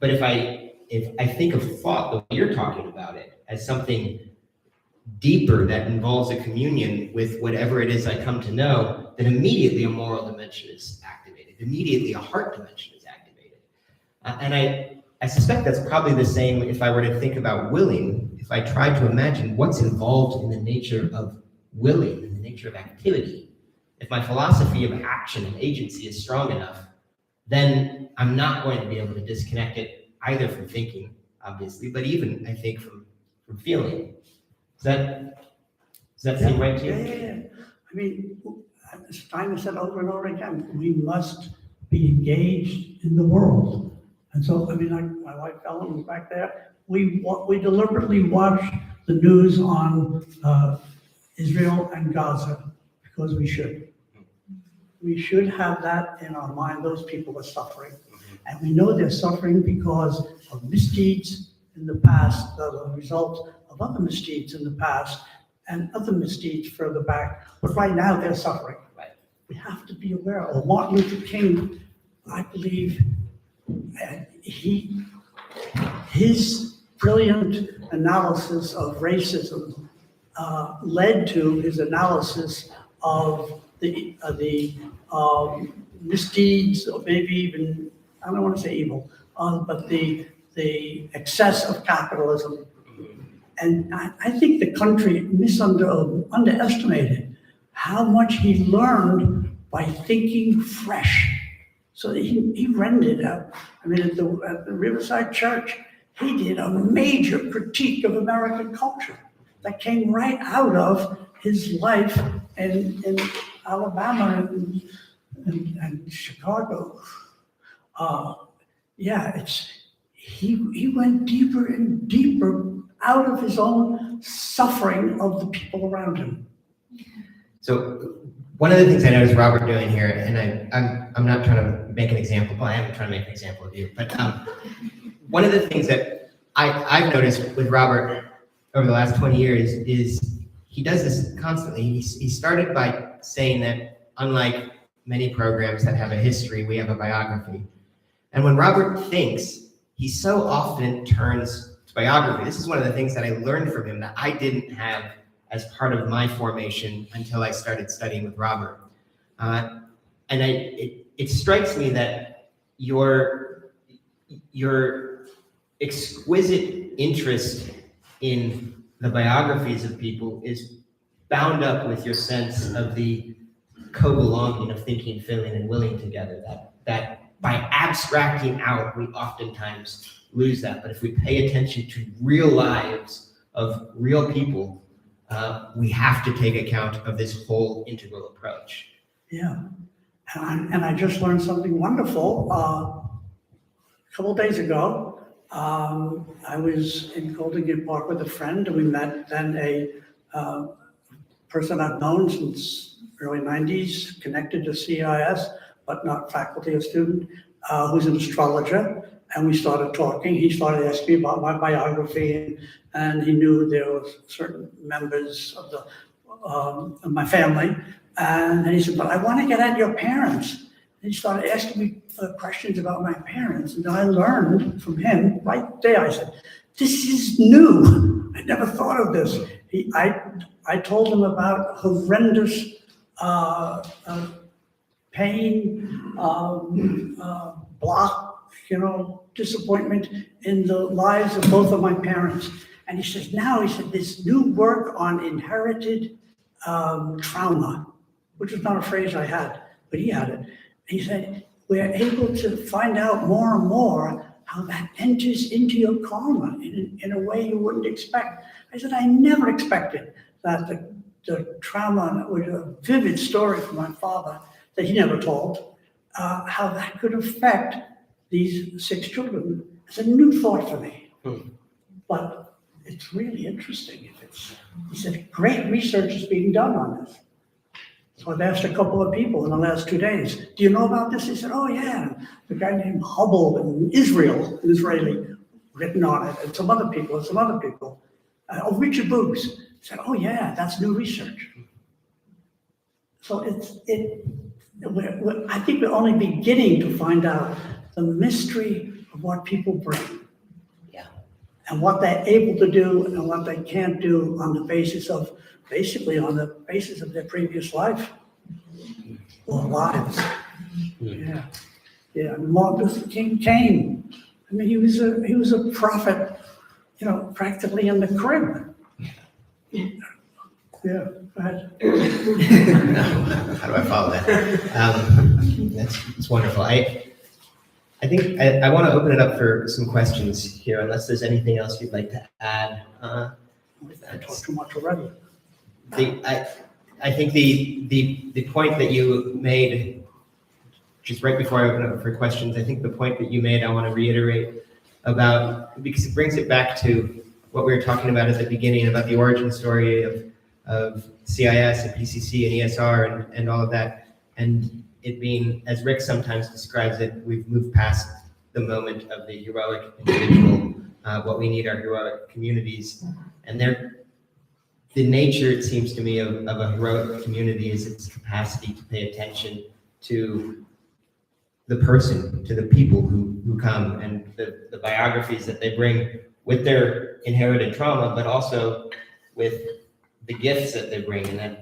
But if I think of thought, the way you're talking about it, as something deeper that involves a communion with whatever it is I come to know, then immediately a moral dimension is activated. Immediately a heart dimension is activated. And I suspect that's probably the same if I were to think about willing, if I tried to imagine what's involved in the nature of willing, in the nature of activity. If my philosophy of action and agency is strong enough, then I'm not going to be able to disconnect it either from thinking, obviously, but even, I think, from feeling. Does that seem right to you? Yeah. I mean, as Steiner said over and over again, we must be engaged in the world. And so, I mean, my wife Ellen was back there. We deliberately watch the news on Israel and Gaza because we should. We should have that in our mind. Those people are suffering. And we know they're suffering because of misdeeds in the past, the result of other misdeeds in the past, and other misdeeds further back. But right now, they're suffering. Right. We have to be aware. Of Martin Luther King, I believe, his brilliant analysis of racism led to his analysis of misdeeds, or maybe even, I don't want to say evil, but the excess of capitalism. And I think the country underestimated how much he learned by thinking fresh. So he rendered out, I mean, at the Riverside Church, he did a major critique of American culture that came right out of his life in Alabama and Chicago. He went deeper and deeper out of his own suffering of the people around him. So one of the things I noticed Robert doing here, and I'm not trying to make an example, well, I am trying to make an example of you, but one of the things that I've noticed with Robert over the last 20 years is he does this constantly. He started by saying that unlike many programs that have a history, we have a biography. And when Robert thinks, he so often turns to biography. This is one of the things that I learned from him that I didn't have as part of my formation until I started studying with Robert. It strikes me that your exquisite interest in the biographies of people is bound up with your sense of the co-belonging of thinking, feeling, and willing together. That by abstracting out, we oftentimes lose that. But if we pay attention to real lives of real people, we have to take account of this whole integral approach. Yeah, and I just learned something wonderful. A couple of days ago, I was in Golden Gate Park with a friend, and we met then a person I've known since early 90s, connected to CIS, but not faculty or student, who's an astrologer. And we started talking. He started asking me about my biography, and he knew there were certain members of my family. And then he said, "But I want to get at your parents." And he started asking me questions about my parents. And then I learned from him right there. I said, "This is new. I never thought of this." I told him about horrendous pain, block, disappointment in the lives of both of my parents. And he says, this new work on inherited trauma, which is not a phrase I had, but he had it. He said, we're able to find out more and more how that enters into your karma in a way you wouldn't expect. I said, I never expected that the trauma, was a vivid story from my father that he never told, how that could affect these 6 children. It's a new thought for me, but it's really interesting. He said, great research is being done on this. So I've asked a couple of people in the last 2 days, do you know about this? He said, oh yeah, the guy named Hubble in Israel, an Israeli, written on it, and some other people. Richard Boogs said, oh yeah, that's new research. So I think we're only beginning to find out the mystery of what people bring. Yeah. And what they're able to do and what they can't do on the basis of their previous life or lives. Yeah. Yeah. Martin Luther King came. I mean, he was a prophet, practically in the crib. Yeah. Go ahead. How do I follow that? That's wonderful. I think I want to open it up for some questions here, unless there's anything else you'd like to add. I talked too much already. I think the point that you made, just right before I open up for questions, I think the point that you made, I want to reiterate about, because it brings it back to what we were talking about at the beginning, about the origin story of CIS and PCC and ESR and all of that. And it being, as Rick sometimes describes it, we've moved past the moment of the heroic individual. What we need are heroic communities. And the nature, it seems to me, of a heroic community is its capacity to pay attention to the person, to the people who come, and the biographies that they bring with their inherited trauma, but also with the gifts that they bring, and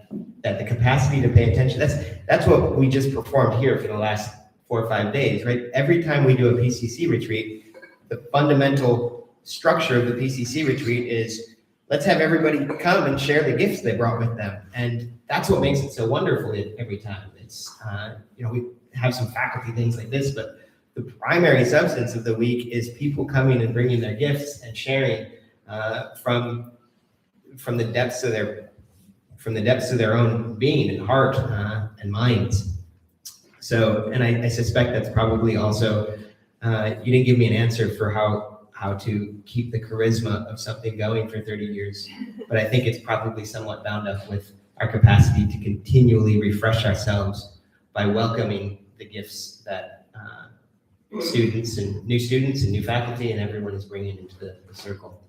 that the capacity to pay attention, that's what we just performed here for the last 4 or 5 days, right? Every time we do a PCC retreat, the fundamental structure of the PCC retreat is let's have everybody come and share the gifts they brought with them. And that's what makes it so wonderful every time. It's, we have some faculty things like this, but the primary substance of the week is people coming and bringing their gifts and sharing from the depths of their own being and heart and minds. So, and I suspect that's probably also, you didn't give me an answer for how to keep the charisma of something going for 30 years, but I think it's probably somewhat bound up with our capacity to continually refresh ourselves by welcoming the gifts that students and new faculty and everyone is bringing into the circle.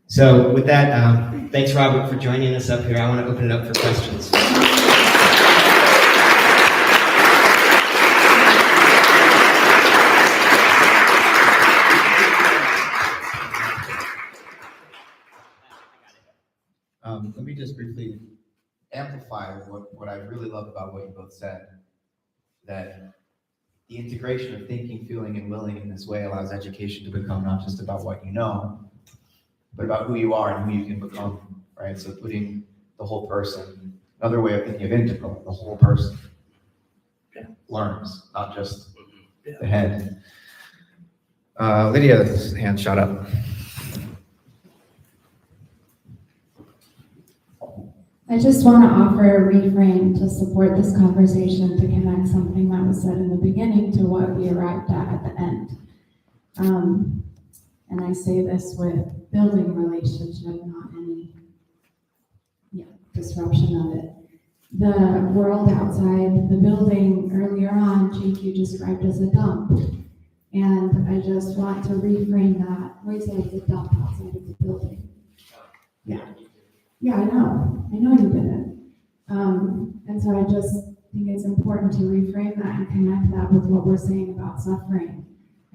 So with that, thanks Robert for joining us up here. I want to open it up for questions. Let me just briefly amplify what I really love about what you both said, that the integration of thinking, feeling, and willing in this way allows education to become not just about what you know, but about who you are and who you can become, right? So putting the whole person, another way of thinking of integral, the whole person learns, not just the head. Lydia's hand shot up. I just want to offer a reframe to support this conversation, to connect something that was said in the beginning to what we arrived at the end. And I say this with building relationship, not any disruption of it. The world outside the building earlier on, Jake, you described as a dump. And I just want to reframe that. We said it's a dump outside of the building. Yeah, I know you didn't. And so I just think it's important to reframe that and connect that with what we're saying about suffering.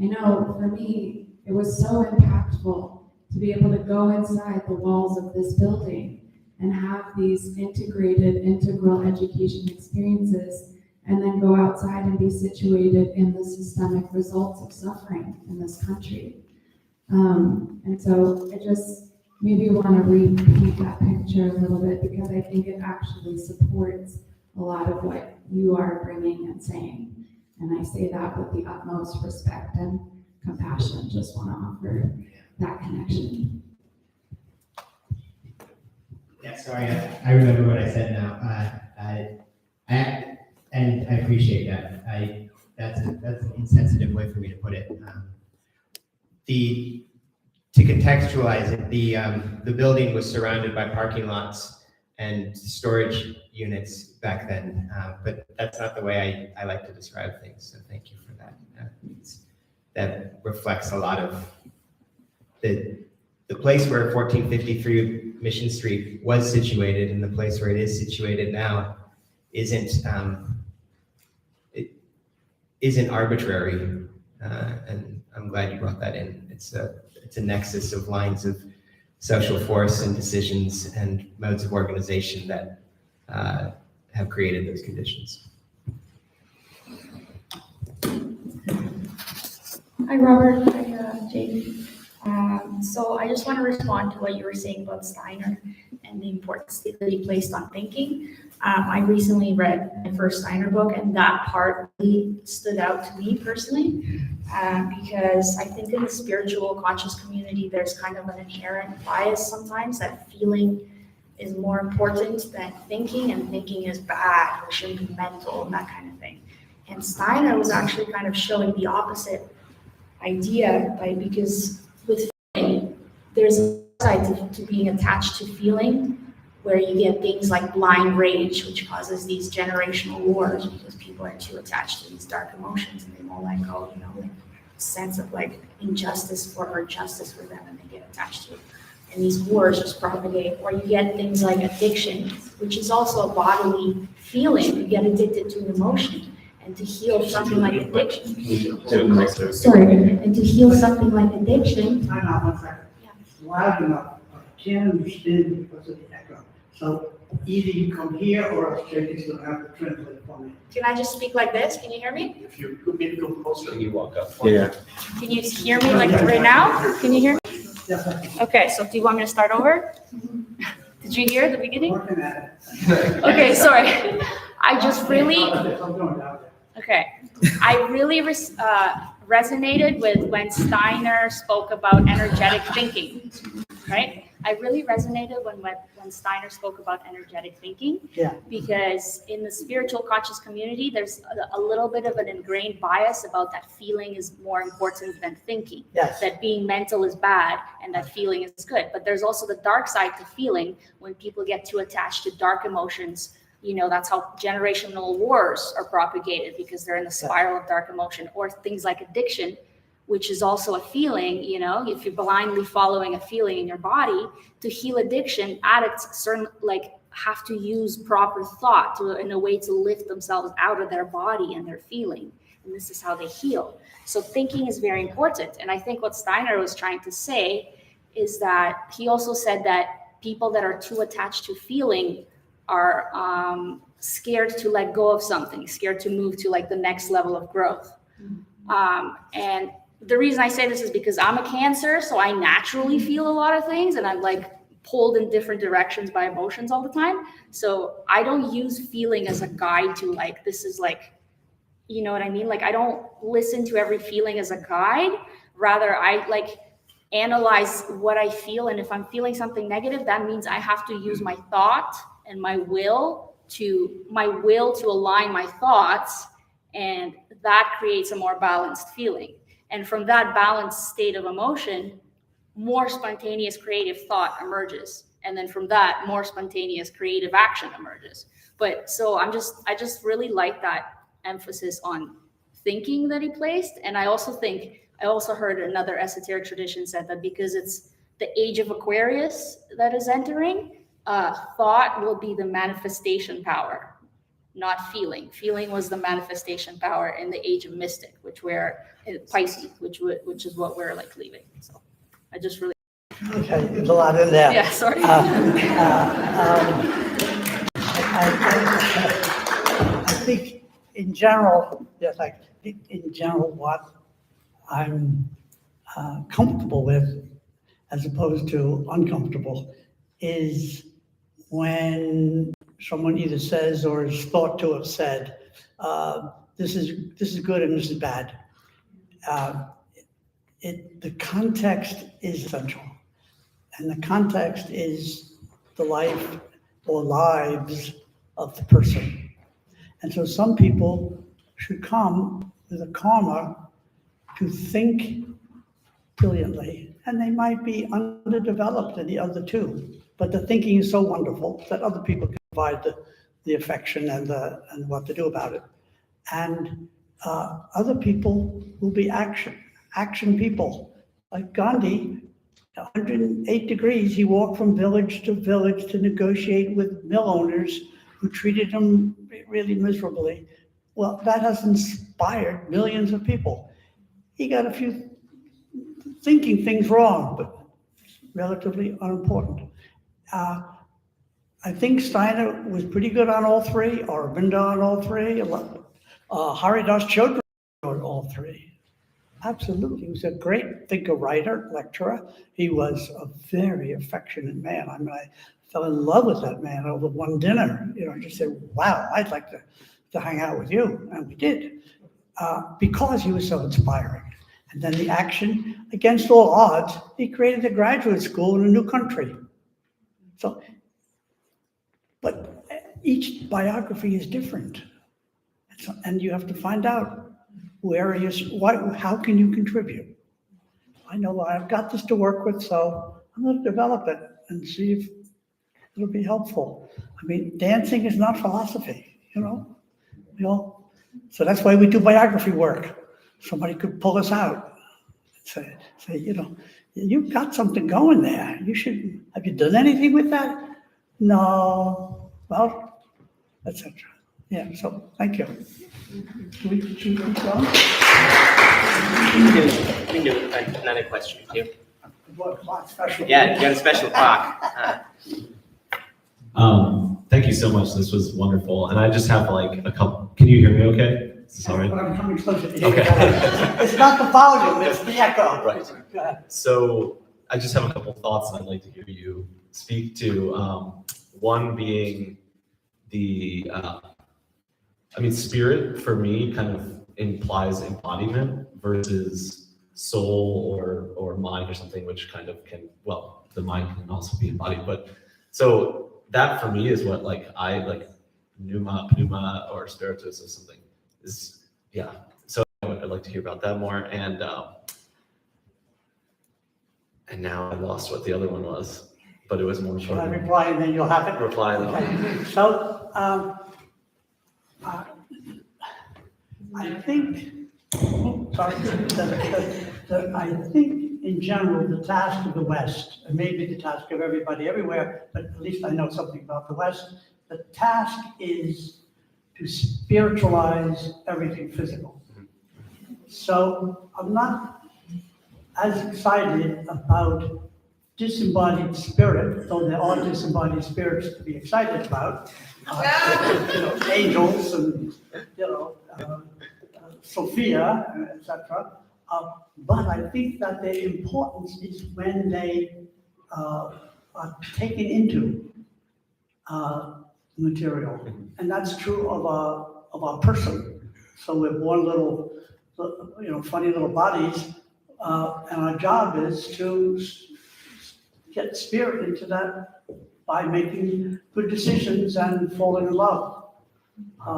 I know for me, it was so impactful to be able to go inside the walls of this building and have these integral education experiences, and then go outside and be situated in the systemic results of suffering in this country. And so I just maybe want to repeat that picture a little bit, because I think it actually supports a lot of what you are bringing and saying. And I say that with the utmost respect and compassion. Just want to offer that connection. Yeah, sorry, I remember what I said now. And I appreciate that. That's an insensitive way for me to put it. To contextualize it, the building was surrounded by parking lots and storage units back then, but that's not the way I like to describe things. So thank you for that. That reflects a lot of the place where 1453 Mission Street was situated, and the place where it is situated now isn't arbitrary, and I'm glad you brought that in. It's a nexus of lines of social force and decisions and modes of organization that have created those conditions. Hi, Robert. Hi, Jake. So I just want to respond to what you were saying about Steiner and the importance that he placed on thinking. I recently read my first Steiner book, and that part really stood out to me personally, because I think in the spiritual conscious community, there's kind of an inherent bias sometimes that feeling is more important than thinking, and thinking is bad or should be mental and that kind of thing. And Steiner was actually kind of showing the opposite idea, because with feeling, there's a side to being attached to feeling, where you get things like blind rage, which causes these generational wars because people are too attached to these dark emotions and they won't let go, like sense of like injustice or justice for them, and they get attached to it. And these wars just propagate. Or you get things like addiction, which is also a bodily feeling. You get addicted to an emotion. And to heal something like addiction. And to heal something like addiction. Time out 1 second. Yeah. Loud enough. I can't understand because of the echo. So either you come here or else Jake is gonna have to translate for me. Can I just speak like this? Can you hear me? If you could maybe go closer. You walk up. Yeah. Can you hear me like right now? Can you hear me? Yes, I can. Okay, so do you want me to start over? Did you hear the beginning? Working at it. Okay, sorry. I just really, I'm doing it out there. okay. I really resonated with when Steiner spoke about energetic thinking, right? I really resonated when Steiner spoke about energetic thinking. Yeah. Because in the spiritual conscious community, there's a little bit of an ingrained bias about that feeling is more important than thinking. Yes. That being mental is bad and that feeling is good. But there's also the dark side to feeling when people get too attached to dark emotions. You know, that's how generational wars are propagated because they're in the spiral of dark emotion, or things like addiction, which is also a feeling. You know, if you're blindly following a feeling in your body, to heal addiction, addicts have to use proper thought in a way to lift themselves out of their body and their feeling. And this is how they heal. So thinking is very important. And I think what Steiner was trying to say is that he also said that people that are too attached to feeling are scared to let go of something, scared to move to like the next level of growth. And the reason I say this is because I'm a Cancer, so I naturally feel a lot of things, and I'm like pulled in different directions by emotions all the time. So I don't use feeling as a guide to like, this is like, you know what I mean? Like, I don't listen to every feeling as a guide. Rather, I like analyze what I feel. And if I'm feeling something negative, that means I have to use my thought and my will to align my thoughts. And that creates a more balanced feeling. And from that balanced state of emotion, more spontaneous creative thought emerges. And then from that, more spontaneous creative action emerges. But so I just really like that emphasis on thinking that he placed. And I also heard another esoteric tradition said that because it's the age of Aquarius that is entering, thought will be the manifestation power, not feeling. Feeling was the manifestation power in the age of Mystic, which we're in Pisces, which is what we're like leaving. So I just really. Okay, there's a lot in there. Yeah, sorry. I think in general, yes, I think in general what I'm comfortable with as opposed to uncomfortable is when someone either says or is thought to have said, this is good and this is bad. The context is essential. And the context is the life or lives of the person. And so some people should come with a karma to think brilliantly, and they might be underdeveloped in the other two. But the thinking is so wonderful that other people can provide the affection and what to do about it. And other people will be action people. Like Gandhi, 108 degrees, he walked from village to negotiate with mill owners who treated him really miserably. Well, that has inspired millions of people. He got a few thinking things wrong, but relatively unimportant. I think Steiner was pretty good on all three, Aurobindo on all three, Haridas Chodron on all three. Absolutely. He was a great thinker, writer, lecturer. He was a very affectionate man. I mean, I fell in love with that man over one dinner. You know, I just said, wow, I'd like to hang out with you. And we did, because he was so inspiring. And then the action, against all odds, he created a graduate school in a new country. So, but each biography is different. And you have to find out how can you contribute? I know I've got this to work with, so I'm going to develop it and see if it'll be helpful. I mean, dancing is not philosophy, you know. So that's why we do biography work. Somebody could pull us out and say, you know, you've got something going there. Have you done anything with that? No. Well, etc. Yeah, so thank you. Should we keep going? We can do another question too. What clock special? Yeah, you got a special clock. Thank you so much. This was wonderful. And I just have like a couple. Can you hear me okay? Sorry. But I'm coming closer to you. Okay. It's not the volume, it's the echo. Right. Go ahead. So I just have a couple thoughts that I'd like to hear you speak to. One being the, spirit for me kind of implies embodiment versus soul or mind or something, which kind of can, well, the mind can also be embodied. But so that for me is what I like pneuma or spiritus or something is, yeah. So I'd like to hear about that more. And now I lost what the other one was, but it was more Shall I fun. reply and then you'll have it? Reply though. Okay. So, I think, sorry, I think in general, the task of the West, and maybe the task of everybody everywhere, but at least I know something about the West, the task is to spiritualize everything physical. So I'm not as excited about disembodied spirit, though there are disembodied spirits to be excited about, angels and, Sophia, etc. But I think that their importance is when they are taken into material, and that's true of our person. So we're born little, funny little bodies, and our job is to get spirit into that by making good decisions and falling in love. I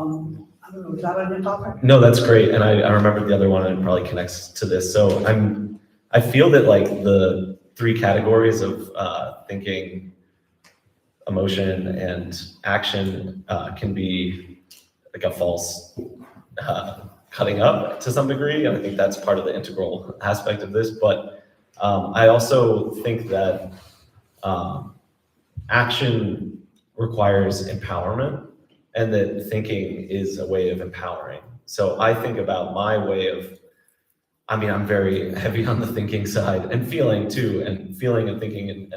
don't know, is that on your topic? No, that's great. And I remember the other one, and it probably connects to this. So I feel that like the three categories of thinking, emotion, and action can be like a false cutting up to some degree. And I think that's part of the integral aspect of this. But I also think that action requires empowerment, and that thinking is a way of empowering. So I think about my way of, I'm very heavy on the thinking side, and feeling too, and feeling and thinking and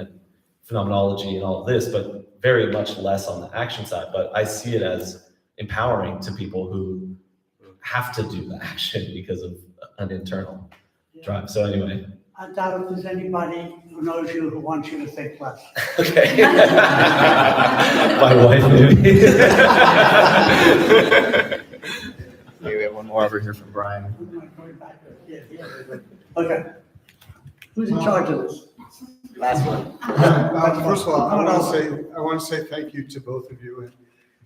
phenomenology and all of this, but very much less on the action side. But I see it as empowering to people who have to do the action because of an internal drive. So anyway. I doubt if there's anybody who knows you who wants you to think less. Okay. My wife, maybe. Okay, we have one more over here from Brian. Okay. Who's in charge of this? Last one. First of all, I want to say thank you to both of you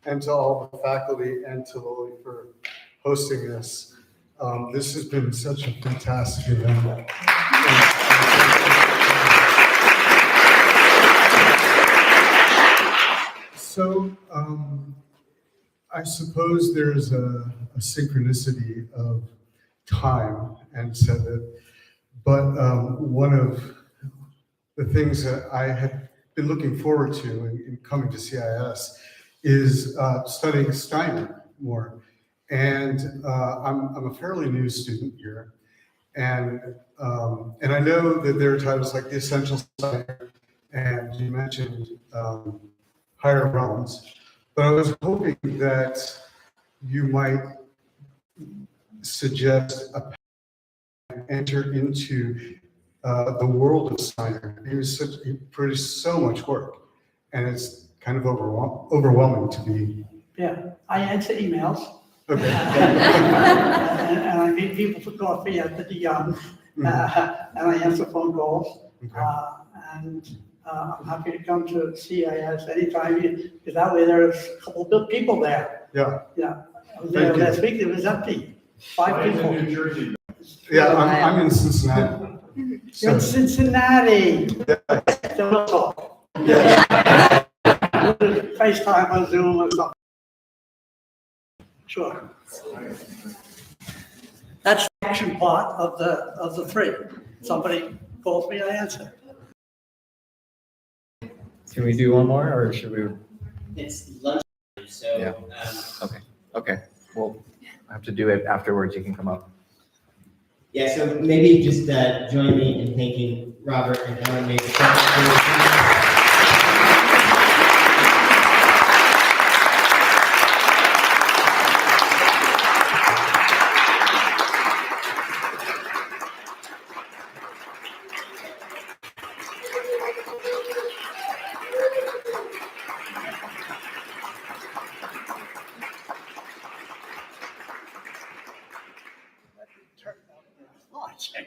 and to all the faculty and to Lily for hosting this. This has been such a fantastic event. So I suppose there's a synchronicity of time, and so that, but one of the things that I had been looking forward to in coming to CIS is studying Steiner more. And I'm a fairly new student here, and I know that there are titles like The Essential Steiner, and you mentioned Higher Realms, but I was hoping that you might suggest a enter into the world of Steiner. He produced so much work, and it's kind of overwhelming to be. Yeah, I answer emails. Okay. And I meet people for coffee at the and I answer phone calls. And I'm happy to come to CIS anytime, because that way there's a couple of people there. Yeah. Yeah. I was there last week, it was empty. 5 people. New Jersey. Yeah, I'm in Cincinnati. You're in Cincinnati. So we'll talk. Yeah. FaceTime on Zoom or something. Sure. That's the action part of the three. Somebody calls me, I answer. Can we do one more, or should we? It's lunch, so. Yeah. Okay. Well, I have to do it afterwards. You can come up. Yeah, so maybe just join me in thanking Robert and Ellen May. watching.